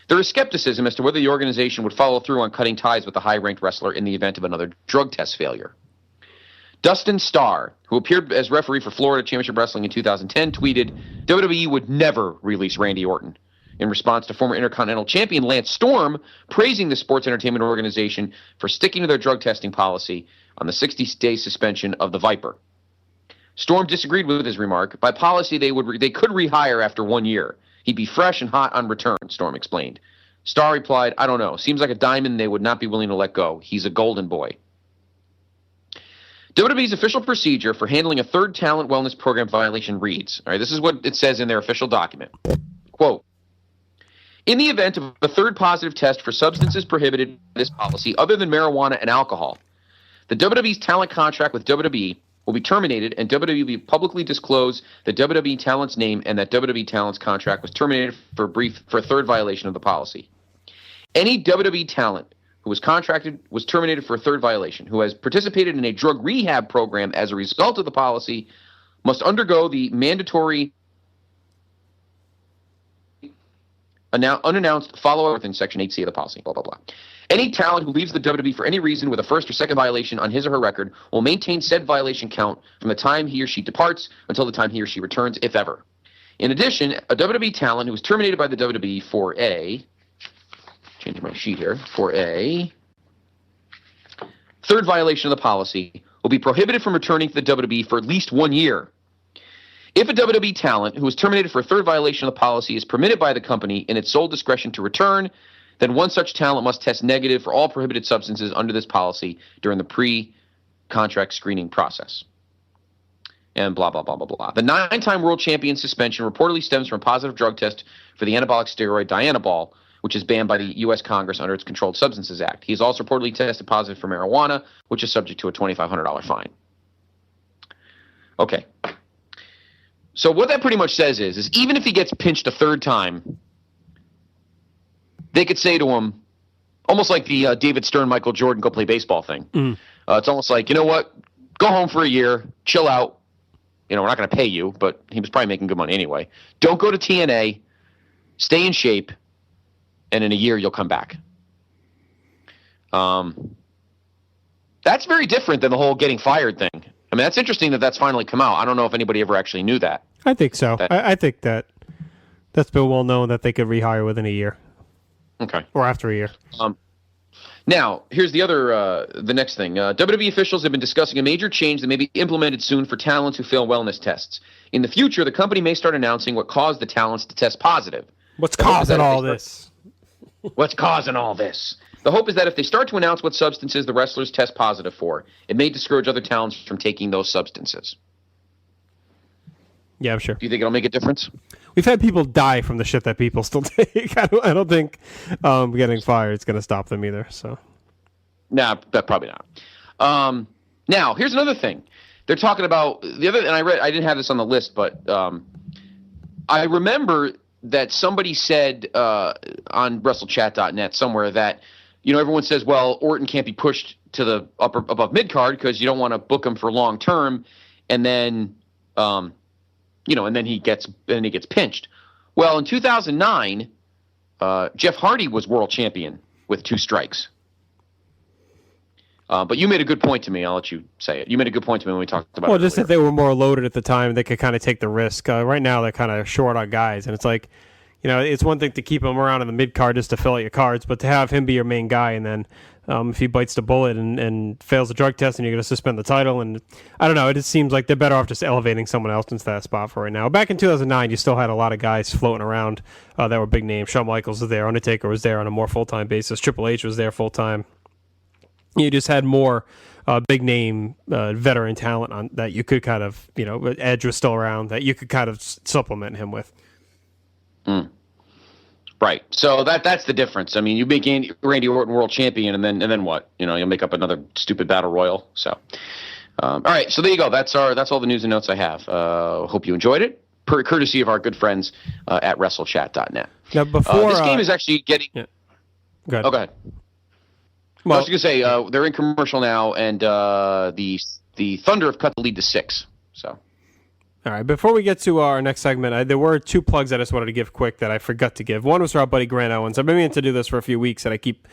there is skepticism as to whether the organization would follow through on cutting ties with the high-ranked wrestler in the event of another drug test failure. Dustin Starr, who appeared as referee for Florida Championship Wrestling in 2010, tweeted, WWE would never release Randy Orton, in response to former Intercontinental Champion Lance Storm praising the sports entertainment organization for sticking to their drug testing policy on the 60-day suspension of the Viper. Storm disagreed with his remark. By policy, they could rehire after 1 year. He'd be fresh and hot on return, Storm explained. Starr replied, I don't know. Seems like a diamond they would not be willing to let go. He's a golden boy. WWE's official procedure for handling a third talent wellness program violation reads, all right, this is what it says in their official document. Quote, in the event of a third positive test for substances prohibited by this policy other than marijuana and alcohol, the WWE's talent contract with WWE will be terminated and WWE will publicly disclose the WWE talent's name and that WWE talent's contract was terminated for a third violation of the policy. Any WWE talent who was contracted was terminated for a third violation, who has participated in a drug rehab program as a result of the policy, must undergo the mandatory unannounced follow-up within Section 8C of the policy, blah, blah, blah. Any talent who leaves the WWE for any reason with a first or second violation on his or her record will maintain said violation count from the time he or she departs until the time he or she returns, if ever. In addition, a WWE talent who was terminated by the WWE for a third violation of the policy will be prohibited from returning to the WWE for at least 1 year. If a WWE talent who was terminated for a third violation of the policy is permitted by the company in its sole discretion to return, then one such talent must test negative for all prohibited substances under this policy during the pre-contract screening process. And blah, blah, blah, blah, blah. The 9-time world champion suspension reportedly stems from a positive drug test for the anabolic steroid Dianabol, which is banned by the U.S. Congress under its Controlled Substances Act. He has also reportedly tested positive for marijuana, which is subject to a $2,500 fine. Okay. So what that pretty much says is even if he gets pinched a third time, they could say to him, almost like the David Stern, Michael Jordan, go play baseball thing. It's almost like, you know what? Go home for a year, chill out. We're not going to pay you, but he was probably making good money anyway. Don't go to TNA, stay in shape, and in a year you'll come back. That's very different than the whole getting fired thing. I mean, that's interesting that that's finally come out. I don't know if anybody ever actually knew that. I think so. I think that's been well known that they could rehire within a year. Okay. Or after a year. Now, here's the next thing. WWE officials have been discussing a major change that may be implemented soon for talents who fail wellness tests. In the future, the company may start announcing what caused the talents to test positive. What's causing all this? What's causing all this? The hope is that if they start to announce what substances the wrestlers test positive for, it may discourage other talents from taking those substances. Yeah, I'm sure. Do you think it'll make a difference? We've had people die from the shit that people still take. I don't think getting fired is going to stop them either. So, nah, probably not. Now, here's another thing. They're talking about the other, and I didn't have this on the list, but I remember that somebody said on WrestleChat.net somewhere that everyone says, well, Orton can't be pushed to the above mid card because you don't want to book him for long term, and then and then he gets pinched. Well, in 2009, Jeff Hardy was world champion with 2 strikes. But you made a good point to me. I'll let you say it. You made a good point to me when we talked about it. Well, just that they were more loaded at the time, they could kind of take the risk. Right now, they're kind of short on guys, and it's like, it's one thing to keep him around in the mid card just to fill out your cards, but to have him be your main guy, and then if he bites the bullet and fails the drug test, and you're going to suspend the title, and I don't know, it just seems like they're better off just elevating someone else into that spot for right now. Back in 2009, you still had a lot of guys floating around that were big names. Shawn Michaels was there, Undertaker was there on a more full-time basis, Triple H was there full-time. You just had more big name veteran talent on that you could kind of, Edge was still around, that you could kind of supplement him with. Right. So that's the difference. I mean, you make Randy Orton world champion, and then what? You'll make up another stupid battle royal. So, all right. So there you go. That's all the news and notes I have. Hope you enjoyed it. Courtesy of our good friends at WrestleChat.net. Now, before this game is actually getting. Yeah. Go ahead. Oh, go ahead. Well, I was going to say they're in commercial now, and the Thunder have cut the lead to 6. So. All right, before we get to our next segment, there were 2 plugs I just wanted to give quick that I forgot to give. One was for our buddy Grant Owens. I've been meaning to do this for a few weeks, and I keep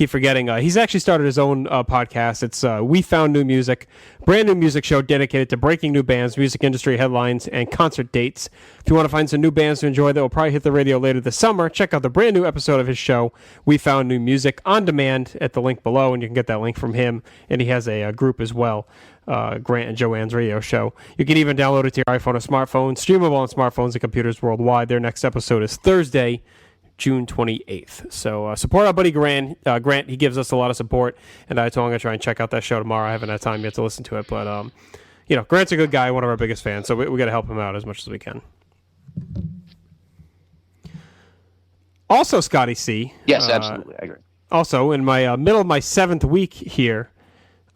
forgetting. He's actually started his own podcast. It's We Found New Music, brand new music show dedicated to breaking new bands, music industry headlines, and concert dates. If you want to find some new bands to enjoy that will probably hit the radio later this summer, check out the brand new episode of his show, We Found New Music, on demand at the link below, and you can get that link from him, and he has a group as well. Grant and Joanne's radio show. You can even download it to your iPhone or smartphone, streamable on smartphones and computers worldwide. Their next episode is Thursday, June 28th. So support our buddy Grant. He gives us a lot of support, and I told him I'm going to try and check out that show tomorrow. I haven't had time yet to listen to it, but Grant's a good guy, one of our biggest fans, so we got to help him out as much as we can. Also, Scotty C. Yes, absolutely. I agree. Also, in my middle of my 7th week here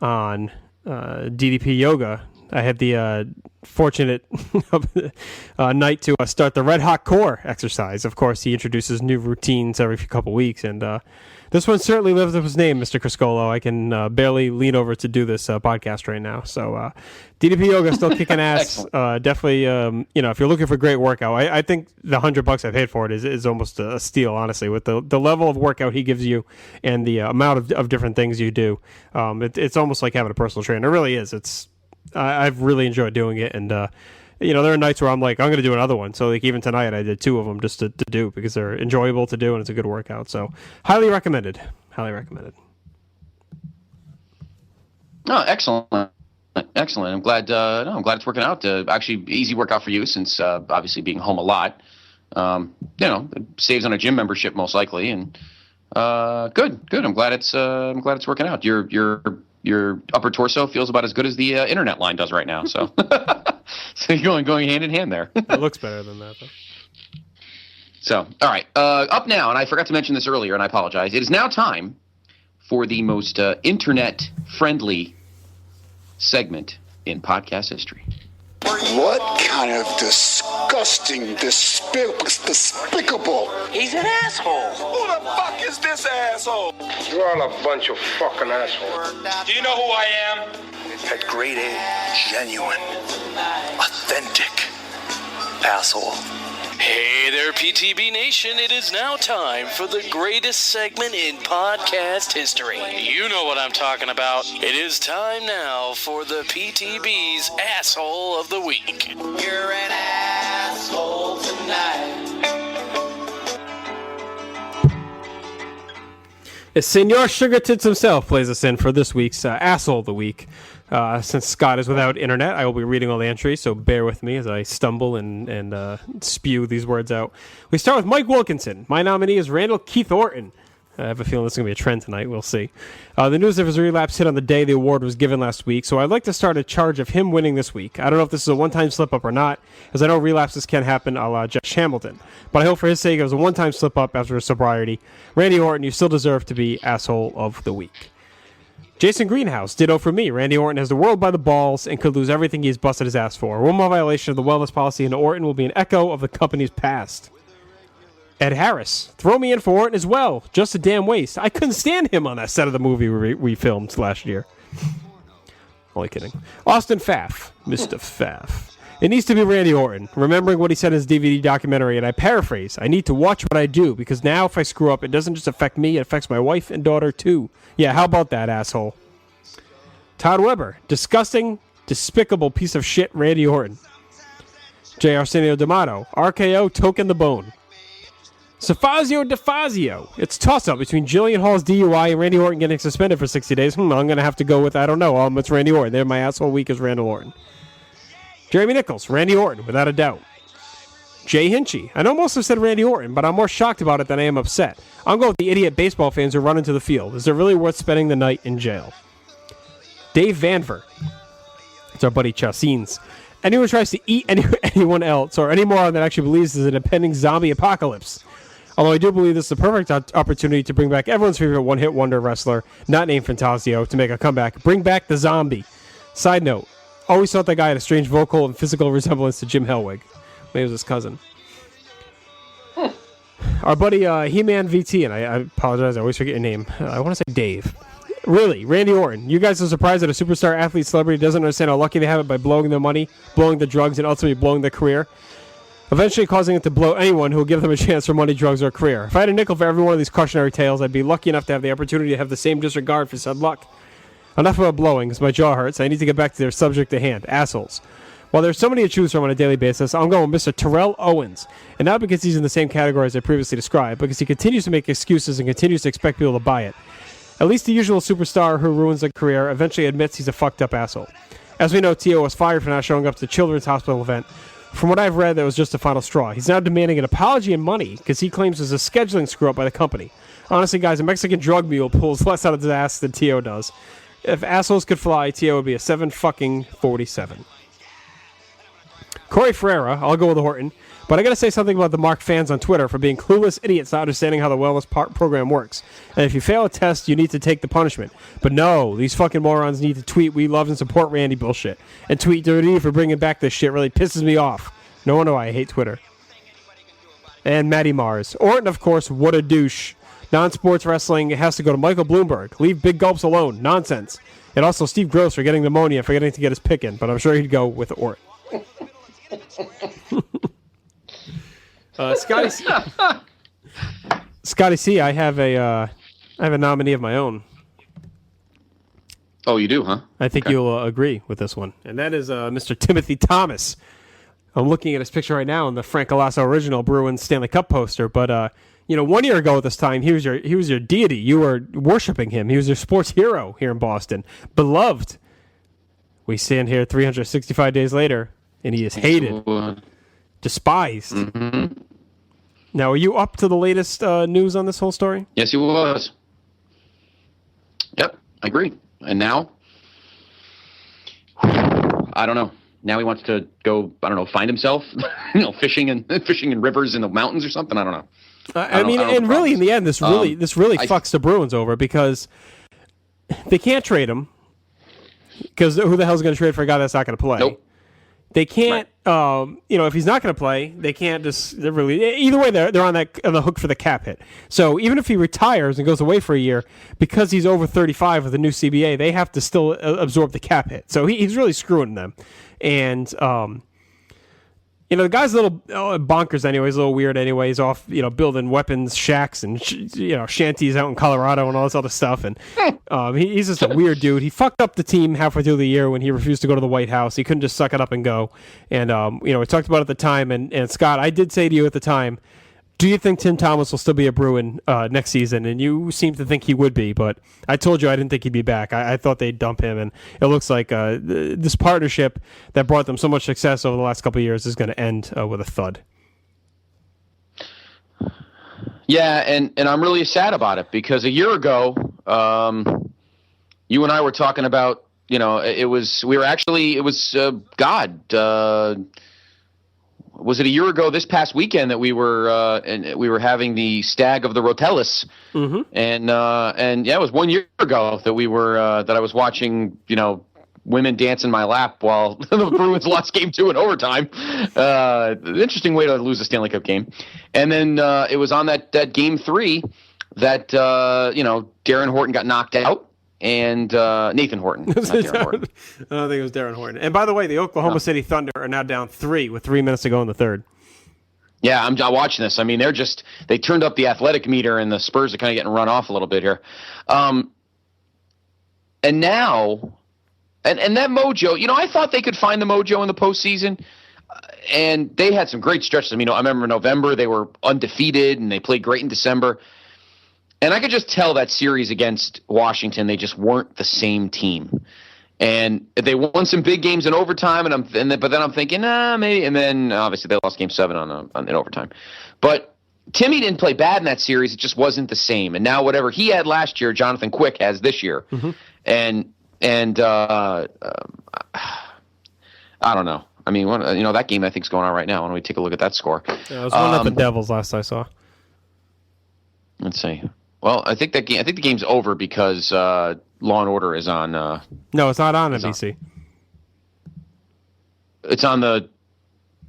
on DDP Yoga, I had the fortunate night to start the Red Hot Core exercise. Of course, he introduces new routines every couple weeks, and this one certainly lives up his name, Mr. Criscolo. I can barely lean over to do this podcast right now. So DDP Yoga is still kicking ass. Definitely, if you're looking for a great workout, I think the $100 I paid for it is almost a steal, honestly, with the level of workout he gives you and the amount of different things you do. It's almost like having a personal trainer. It really is. I've really enjoyed doing it, and there are nights where I'm like, I'm going to do another one. So like even tonight, I did 2 of them just to do because they're enjoyable to do and it's a good workout. So highly recommended. Highly recommended. Oh, excellent. I'm glad. I'm glad it's working out. Actually, easy workout for you since obviously being home a lot. It saves on a gym membership most likely, and good. I'm glad it's working out. Your upper torso feels about as good as the internet line does right now. So, so you're going hand in hand there. It looks better than that, though. So, all right. Up now, and I forgot to mention this earlier, and I apologize. It is now time for the most internet-friendly segment in podcast history. What kind of disgusting, despicable? He's an asshole. Who the fuck is this asshole? You're all a bunch of fucking assholes. Do you know who I am? At grade A, genuine, authentic asshole. Hey there, PTB Nation. It is now time for the greatest segment in podcast history. You know what I'm talking about. It is time now for the PTB's Asshole of the Week. You're an asshole tonight. Senor Sugar Tits himself plays us in for this week's Asshole of the Week. Since Scott is without internet, I will be reading all the entries, so bear with me as I stumble and spew these words out. We start with Mike Wilkinson. My nominee is Randall Keith Orton. I have a feeling this is going to be a trend tonight. We'll see. The news of his relapse hit on the day the award was given last week, so I'd like to start a charge of him winning this week. I don't know if this is a one-time slip-up or not, as I know relapses can happen a la Josh Hamilton. But I hope for his sake it was a one-time slip-up after his sobriety. Randy Orton, you still deserve to be Asshole of the Week. Jason Greenhouse, ditto for me. Randy Orton has the world by the balls and could lose everything he's busted his ass for. One more violation of the wellness policy, and Orton will be an echo of the company's past. Ed Harris, throw me in for Orton as well. Just a damn waste. I couldn't stand him on that set of the movie we filmed last year. Only kidding. Austin Pfaff, Mr. Pfaff. It needs to be Randy Orton, remembering what he said in his DVD documentary, and I paraphrase, I need to watch what I do, because now if I screw up, it doesn't just affect me, it affects my wife and daughter too. Yeah, how about that, asshole? Todd Weber, disgusting, despicable piece of shit, Randy Orton. J. Arsenio D'Amato, RKO, token the bone. Safazio DeFazio. It's toss-up between Jillian Hall's DUI and Randy Orton getting suspended for 60 days. I'm going to have to go with, I don't know. It's Randy Orton. There, my asshole week is Randall Orton. Jeremy Nichols, Randy Orton, without a doubt. Jay Hinchy. I know most have said Randy Orton, but I'm more shocked about it than I am upset. I'm going with the idiot baseball fans who run into the field. Is it really worth spending the night in jail? Dave Vanver. It's our buddy Chasines. Anyone who tries to eat anyone else or any moron that actually believes there's an impending zombie apocalypse. Although I do believe this is the perfect opportunity to bring back everyone's favorite one-hit wonder wrestler, not named Fantasio, to make a comeback. Bring back the zombie. Side note, always thought that guy had a strange vocal and physical resemblance to Jim Hellwig. Maybe it was his cousin. Our buddy He-Man VT, and I apologize, I always forget your name. I want to say Dave. Really, Randy Orton. You guys are surprised that a superstar athlete celebrity doesn't understand how lucky they have it by blowing their money, blowing the drugs, and ultimately blowing their career. Eventually causing it to blow anyone who will give them a chance for money, drugs, or a career. If I had a nickel for every one of these cautionary tales, I'd be lucky enough to have the opportunity to have the same disregard for said luck. Enough about blowing, because my jaw hurts. I need to get back to their subject at hand, assholes. While there's so many to choose from on a daily basis, I'm going with Mr. Terrell Owens. And not because he's in the same category as I previously described, because he continues to make excuses and continues to expect people to buy it. At least the usual superstar who ruins a career eventually admits he's a fucked up asshole. As we know, T.O. was fired for not showing up to the children's hospital event. From what I've read, that was just a final straw. He's now demanding an apology and money because he claims there's a scheduling screw-up by the company. Honestly, guys, a Mexican drug mule pulls less out of his ass than T.O. does. If assholes could fly, T.O. would be a 7-47. Corey Ferreira, I'll go with Orton. But I gotta say something about the Mark fans on Twitter for being clueless idiots not understanding how the wellness program works. And if you fail a test, you need to take the punishment. But no, these fucking morons need to tweet "We love and support Randy" bullshit. And tweet "Dirty" for bringing back this shit really pisses me off. No wonder why I hate Twitter. And Matty Mars. Orton, of course, what a douche. Non-sports wrestling has to go to Michael Bloomberg. Leave big gulps alone. Nonsense. And also Steve Gross for getting pneumonia and forgetting to get his pick in. But I'm sure he'd go with Orton. Scotty C, I have a nominee of my own. Oh, you do, huh? I think you'll agree with this one, and that is Mr. Timothy Thomas. I'm looking at his picture right now in the Frank Galasso original Bruins Stanley Cup poster. But 1 year ago at this time, he was your deity. You were worshiping him. He was your sports hero here in Boston, beloved. We stand here 365 days later, and he is hated. Despised. Mm-hmm. Now, are you up to the latest news on this whole story? Yes, he was. Yep, I agree. And now, I don't know. Now he wants to go, I don't know, find himself, fishing in rivers in the mountains or something. I don't know. And really, in the end, this really fucks the Bruins over because they can't trade him because who the hell's going to trade for a guy that's not going to play? Nope. They can't, if he's not going to play, they can't just either way. They're on the hook for the cap hit. So even if he retires and goes away for a year, because he's over 35 with the new CBA, they have to still absorb the cap hit. So he's really screwing them. And the guy's a little bonkers anyway. He's a little weird anyway. He's off, building weapons shacks and shanties out in Colorado and all this other stuff. And he's just a weird dude. He fucked up the team halfway through the year when he refused to go to the White House. He couldn't just suck it up and go. And we talked about it at the time. And Scott, I did say to you at the time, do you think Tim Thomas will still be a Bruin next season? And you seem to think he would be, but I told you I didn't think he'd be back. I thought they'd dump him, and it looks like this partnership that brought them so much success over the last couple of years is going to end with a thud. Yeah, and I'm really sad about it because a year ago, you and I were talking about, was it a year ago this past weekend that we were having the Stag of the Rotellis? Mm-hmm. And it was 1 year ago that we were that I was watching women dance in my lap while the Bruins lost Game 2 in overtime. Interesting way to lose a Stanley Cup game. And then it was on that Game 3 that Darren Horton got knocked out. And Nathan Horton, not Darren Horton. I don't think it was Darren Horton. And by the way, the Oklahoma City Thunder are now down 3 with 3 minutes to go in the third. Yeah, I'm watching this. I mean, they turned up the athletic meter, and the Spurs are kind of getting run off a little bit here. And now, and that mojo, I thought they could find the mojo in the postseason. And they had some great stretches. I remember in November they were undefeated, and they played great in December. And I could just tell that series against Washington, they just weren't the same team. And they won some big games in overtime, but then I'm thinking, maybe. And then obviously they lost Game 7 in overtime. But Timmy didn't play bad in that series; it just wasn't the same. And now whatever he had last year, Jonathan Quick has this year. Mm-hmm. And I don't know. That game I think is going on right now. Why don't we take a look at that score? Yeah, it was 1-0 Devils last I saw. Let's see. Well, I think the game's over because Law and Order is on. No, it's not on NBC. It's on the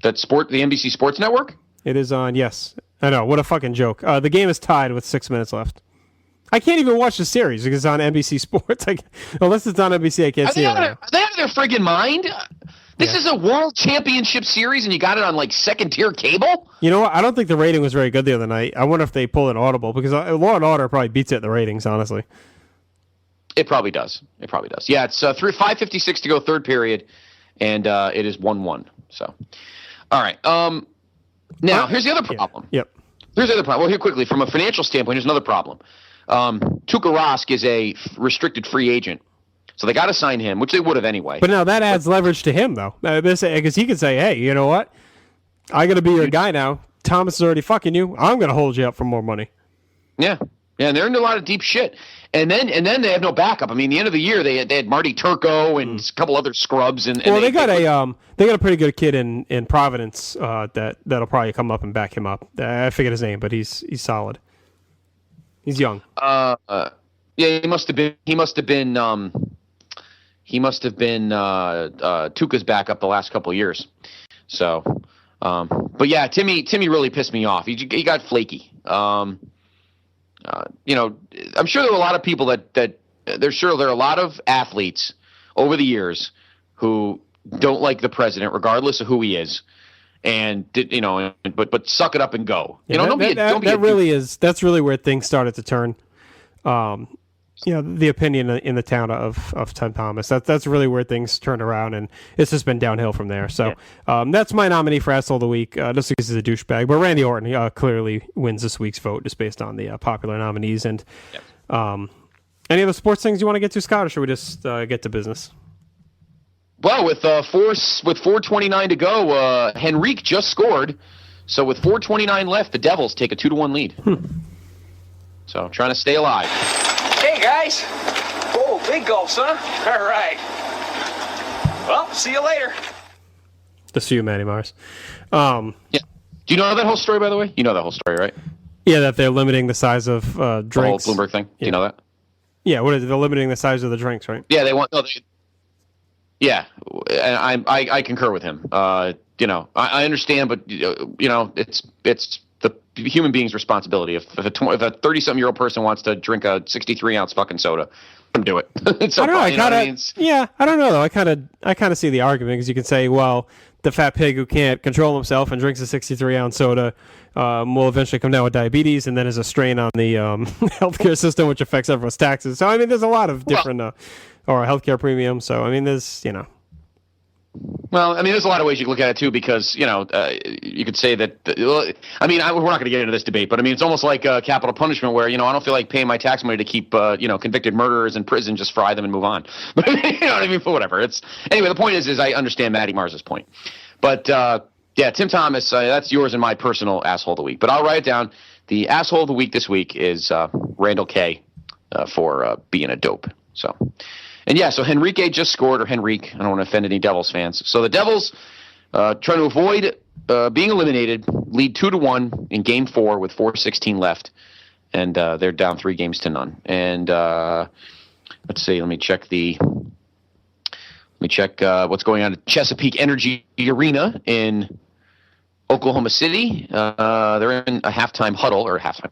NBC Sports Network. It is on. Yes, I know. What a fucking joke. The game is tied with 6 minutes left. I can't even watch the series because it's on NBC Sports. Unless it's on NBC, I can't see it. Are they out of their friggin' mind? This is a World Championship Series, and you got it on second-tier cable? You know what? I don't think the rating was very good the other night. I wonder if they pull an audible because Law and Order probably beats it in the ratings. Honestly, it probably does. Yeah, it's 5:56 to go, third period, and it is 1-1. So, all right. Now here's the other problem. Yeah. Yep. Here's the other problem. Well, here quickly from a financial standpoint, here's another problem. Tuukka Rask is a restricted free agent. So they got to sign him, which they would have anyway. But now that adds leverage to him, though. Because he could say, hey, you know what? I got to be your guy now. Thomas is already fucking you. I'm going to hold you up for more money. Yeah. Yeah, and they're in a lot of deep shit. And then they have no backup. The end of the year, they had Marty Turco and a couple other scrubs. They got a pretty good kid in Providence that'll probably come up and back him up. I forget his name, but he's solid. He's young. Yeah, he must have been Tuukka's backup the last couple of years. So, but yeah, Timmy really pissed me off. He got flaky. I'm sure there were a lot of people there are a lot of athletes over the years who don't like the president, regardless of who he is, and but suck it up and go. That's really where things started to turn. The opinion in the town of Tim Thomas. That's really where things turned around, and it's just been downhill from there. So that's my nominee for Asshole of the Week, just because he's a douchebag. But Randy Orton clearly wins this week's vote just based on the popular nominees. And any other sports things you want to get to, Scott, or should we just get to business? Well, with 4:29 to go, Henrique just scored. So with 4:29 left, the Devils take a 2-1 lead. So trying to stay alive. Hey, guys. Oh, big gulps, huh? All right. Well, see you later. to sue Matty Mars. Yeah. Do you know that whole story, by the way? You know that whole story, right? Yeah, that they're limiting the size of drinks. The whole Bloomberg thing. Do you know that? Yeah, what is it? They're limiting the size of the drinks, right? Yeah, they want. No, yeah, and I concur with him. You know, I understand, but you know, it's the human being's responsibility. If a 30-something-year-old person wants to drink a 63-ounce fucking soda, let them do it. It's so I don't know. fun, I don't know though. I kind of see the argument because you can say, well, the fat pig who can't control himself and drinks a 63-ounce soda will eventually come down with diabetes, and then there's a strain on the healthcare system, which affects everyone's taxes. So I mean, there's a lot of different or a healthcare premium. So I mean, there's Well, I mean, there's a lot of ways you can look at it too, because you could say that. I mean, we're not going to get into this debate, but I mean, it's almost like capital punishment, where I don't feel like paying my tax money to keep convicted murderers in prison, just fry them and move on. But you know what I mean? For whatever. Anyway. The point is I understand Matty Mars's point, but yeah, Tim Thomas, that's yours and my personal asshole of the week. But I'll write it down. The asshole of the week this week is Randall K for being a dope. So. And yeah, so Henrique just scored, or Henrique. I don't want to offend any Devils fans. So the Devils, trying to avoid being eliminated, lead 2-1 in Game 4 with 4:16 left, and they're down 3-0. And let's see. Let me check what's going on at Chesapeake Energy Arena in Oklahoma City. They're in a halftime huddle, or halftime.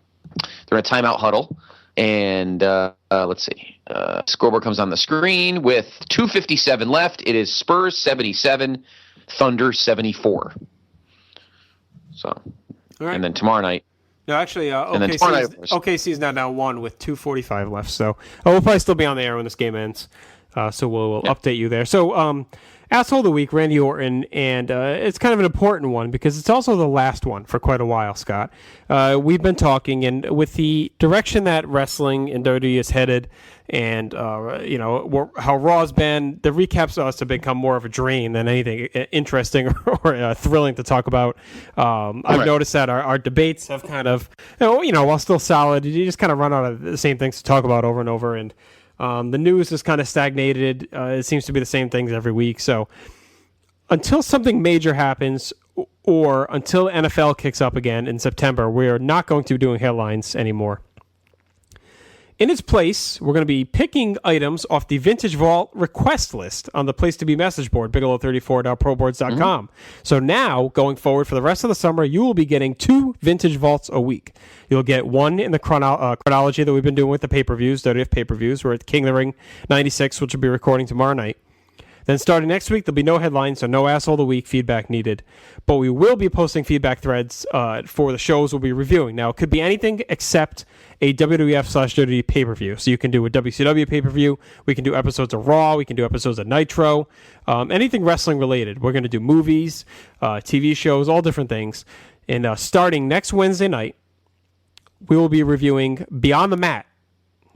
They're in a timeout huddle. And let's see. Scoreboard comes on the screen with 2:57 left. It is Spurs 77, Thunder 74. So, right. And then tomorrow night. No, actually, OKC is now down 1 with 2:45 left. So we'll probably still be on the air when this game ends. So we'll update you there. So asshole of the week, Randy Orton, and it's kind of an important one because it's also the last one for quite a while, Scott. We've been talking, and with the direction that wrestling and WWE is headed, and how Raw's been, the recaps us have become more of a drain than anything interesting or thrilling to talk about. I've noticed that our debates have kind of, while still solid, you just kind of run out of the same things to talk about over and over, and the news is kind of stagnated. It seems to be the same things every week. So until something major happens or until NFL kicks up again in September, we're not going to be doing headlines anymore. In its place, we're going to be picking items off the Vintage Vault request list on the Place to Be message board, bigelow34.proboards.com. So now, going forward for the rest of the summer, you will be getting 2 Vintage Vaults a week. You'll get one in the chronology that we've been doing with the pay-per-views, WWF pay-per-views. We're at King of the Ring 96, which we'll be recording tomorrow night. Then starting next week, there'll be no headlines, so no asshole of the week feedback needed. But we will be posting feedback threads for the shows we'll be reviewing. Now, it could be anything except a WWF/WWE pay-per-view. So you can do a WCW pay-per-view. We can do episodes of Raw. We can do episodes of Nitro. Anything wrestling related. We're going to do movies, TV shows, all different things. And starting next Wednesday night, we will be reviewing Beyond the Mat.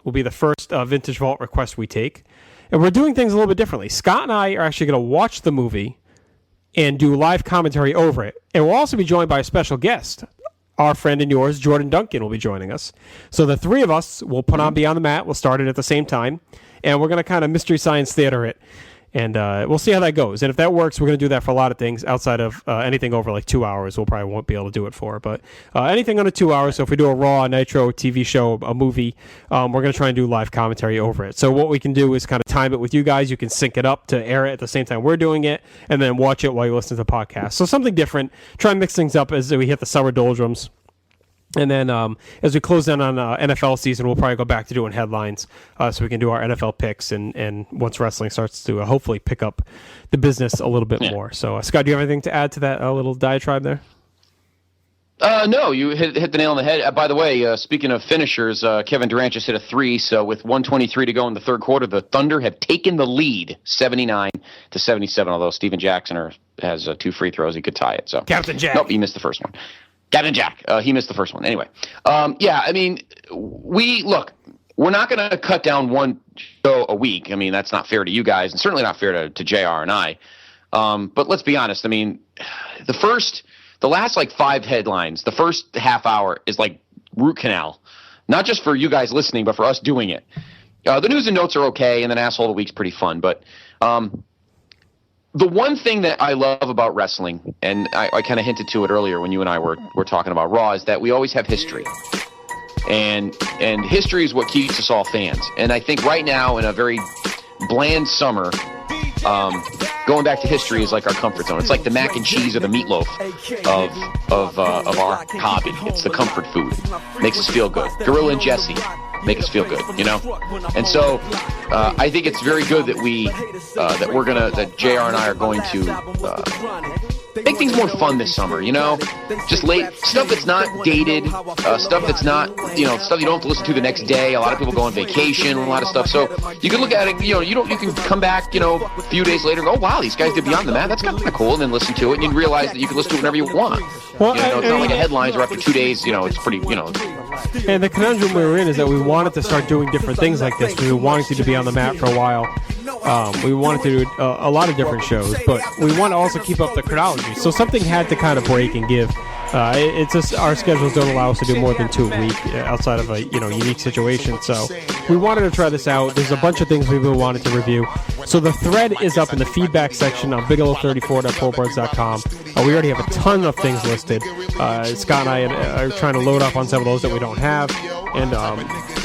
Will be the first Vintage Vault request we take. And we're doing things a little bit differently. Scott and I are actually going to watch the movie and do live commentary over it. And we'll also be joined by a special guest. Our friend and yours, Jordan Duncan, will be joining us. So the three of us will put on Beyond the Mat. We'll start it at the same time. And we're going to kind of Mystery Science Theater it. And we'll see how that goes. And if that works, we're going to do that for a lot of things outside of anything over like 2 hours. We'll probably won't be able to do it for. But anything under 2 hours. So if we do a Raw, Nitro, TV show, a movie, we're going to try and do live commentary over it. So what we can do is kind of time it with you guys. You can sync it up to air it at the same time we're doing it, and then watch it while you listen to the podcast. So something different. Try and mix things up as we hit the summer doldrums. And then as we close down on NFL season, we'll probably go back to doing headlines so we can do our NFL picks. And once wrestling starts to hopefully pick up the business a little bit more. So, Scott, do you have anything to add to that little diatribe there? No, you hit the nail on the head. By the way, speaking of finishers, Kevin Durant just hit a 3. So with 1:23 to go in the third quarter, the Thunder have taken the lead 79-77, although Steven Jackson has 2 free throws. He could tie it. So Captain Jack. Nope, he missed the first one. Captain Jack. He missed the first one. Anyway, yeah, I mean, we're not going to cut down one show a week. I mean, that's not fair to you guys, and certainly not fair to JR and I. But let's be honest. I mean, the last like 5 headlines, the first half hour is like root canal, not just for you guys listening, but for us doing it. The news and notes are okay, and then asshole of the week's pretty fun. But the one thing that I love about wrestling, and I kind of hinted to it earlier when you and I were talking about Raw, is that we always have history. And history is what keeps us all fans. And I think right now, in a very bland summer, going back to history is like our comfort zone. It's like the mac and cheese or the meatloaf of our hobby. It's the comfort food. Makes us feel good. Gorilla and Jesse make us feel good, you know? And so I think it's very good that that JR and I are going to make things more fun this summer, you know? Just stuff that's not dated, stuff that's not, stuff you don't have to listen to the next day. A lot of people go on vacation, a lot of stuff. So you can look at it, you can come back, a few days later and go, oh, wow, these guys did Beyond the Mat. That's kind of cool. And then listen to it, and you realize that you can listen to it whenever you want. Well, it's not like a headlines or after 2 days, it's pretty, And the conundrum we were in is that we wanted to start doing different things like this. We wanted to be on the mat for a while. We wanted to do a lot of different shows, but we want to also keep up the chronology. So something had to kind of break and give. It's just our schedules don't allow us to do more than 2 a week outside of a unique situation. So we wanted to try this out. There's a bunch of things we wanted to review. So the thread is up in the feedback section on bigelow34.pulboards.com. We already have a ton of things listed. Scott and I are trying to load up on some of those that we don't have, and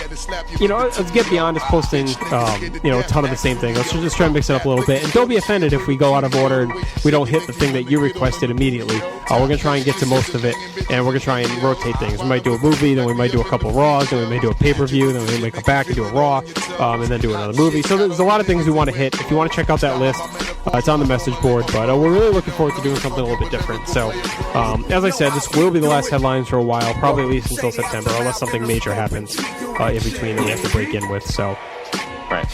let's get beyond just posting a ton of the same thing. Let's just try and mix it up a little bit. And don't be offended if we go out of order and we don't hit the thing that you requested immediately. We're going to try and get to most of it, and we're going to try and rotate things. We might do a movie, then we might do a couple of Raws, then we may do a pay-per-view, then we may come back and do a Raw, and then do another movie. So there's a lot of things we want to hit. If you want to check out that list, it's on the message board, but we're really looking forward to doing something a little bit different. So, as I said, this will be the last headlines for a while, probably at least until September, unless something major happens in between that we have to break in with. So, right.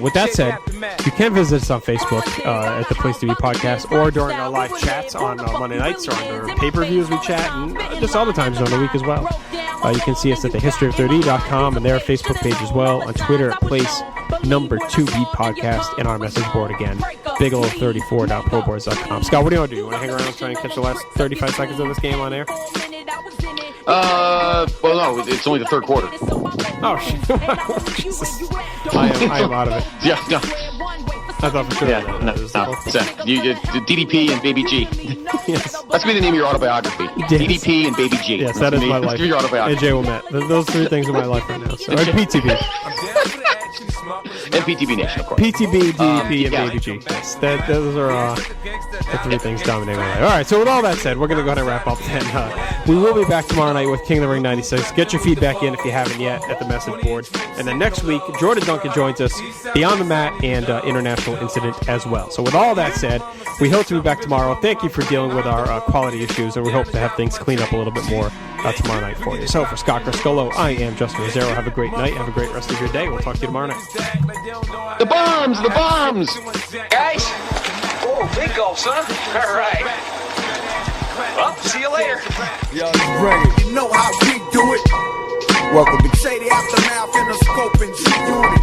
With that said, you can visit us on Facebook at the PTB Podcast, or during our live chats on Monday nights, or under pay-per-views we chat, and just all the times during the week as well. You can see us at thehistoryofdirty.com and their Facebook page as well. On Twitter at place2B Podcast, and our message board again, bigelow34.pulboards.com. Scott, what do you want to do? You want to hang around and try and catch the last 35 seconds of this game on air? Well, no, it's only the third quarter. Oh, shit. Jesus. I am out of it. Yeah, no. I thought for sure. Yeah, no. DDP and Baby G. Yes. That's going to be the name of your autobiography. Yes. DDP and Baby G. Yes, that is my life. That's your autobiography. And Jay Wilmette. Those three things are my life right now. So, PTB. And PTB Nation, of course. PTB, DDP, and Baby G. Yes, those are the three things dominating my life. All right, so with all that said, we're going to go ahead and wrap up then. We will be back tomorrow night with King of the Ring 96. Get your feedback in if you haven't yet at the message board. And then next week, Jordan Duncan joins us, Beyond the Mat and International Incident as well. So with all that said, we hope to be back tomorrow. Thank you for dealing with our quality issues, and we hope to have things cleaned up a little bit more tomorrow night for you. So for Scott Criscolo, I am Justin Rosero. Have a great night. Have a great rest of your day. We'll talk to you tomorrow night. The bombs! Guys! Oh, big goal, son. All right. Well, see you later. Y'all ready? You know how we do it. Welcome to Shady Aftermath in the scope and G-Unit.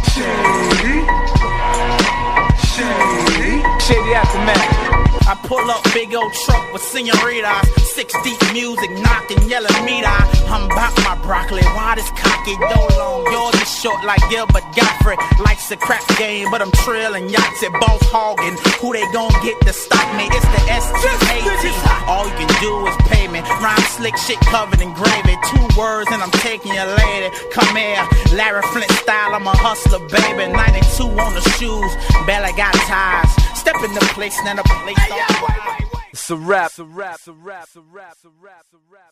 Shady Aftermath. I pull up big old truck with senoritas, 6 deep music knocking, yelling meat eye. I'm about my broccoli, why this cocky dough long? Yours is short like Gilbert Godfrey. Likes a crap game, but I'm trailing yachts at boss hogging. Who they gon' get to stop me? It's the STAT. All you can do is pay me. Rhyme slick shit covered in gravy. 2 words and I'm taking your lady. Come here, Larry Flint style, I'm a hustler, baby. 92 on the shoes, barely got ties. Step in the place, then the place. It's a rap, it's a rap, it's a rap, it's a rap, it's a rap, it's a rap.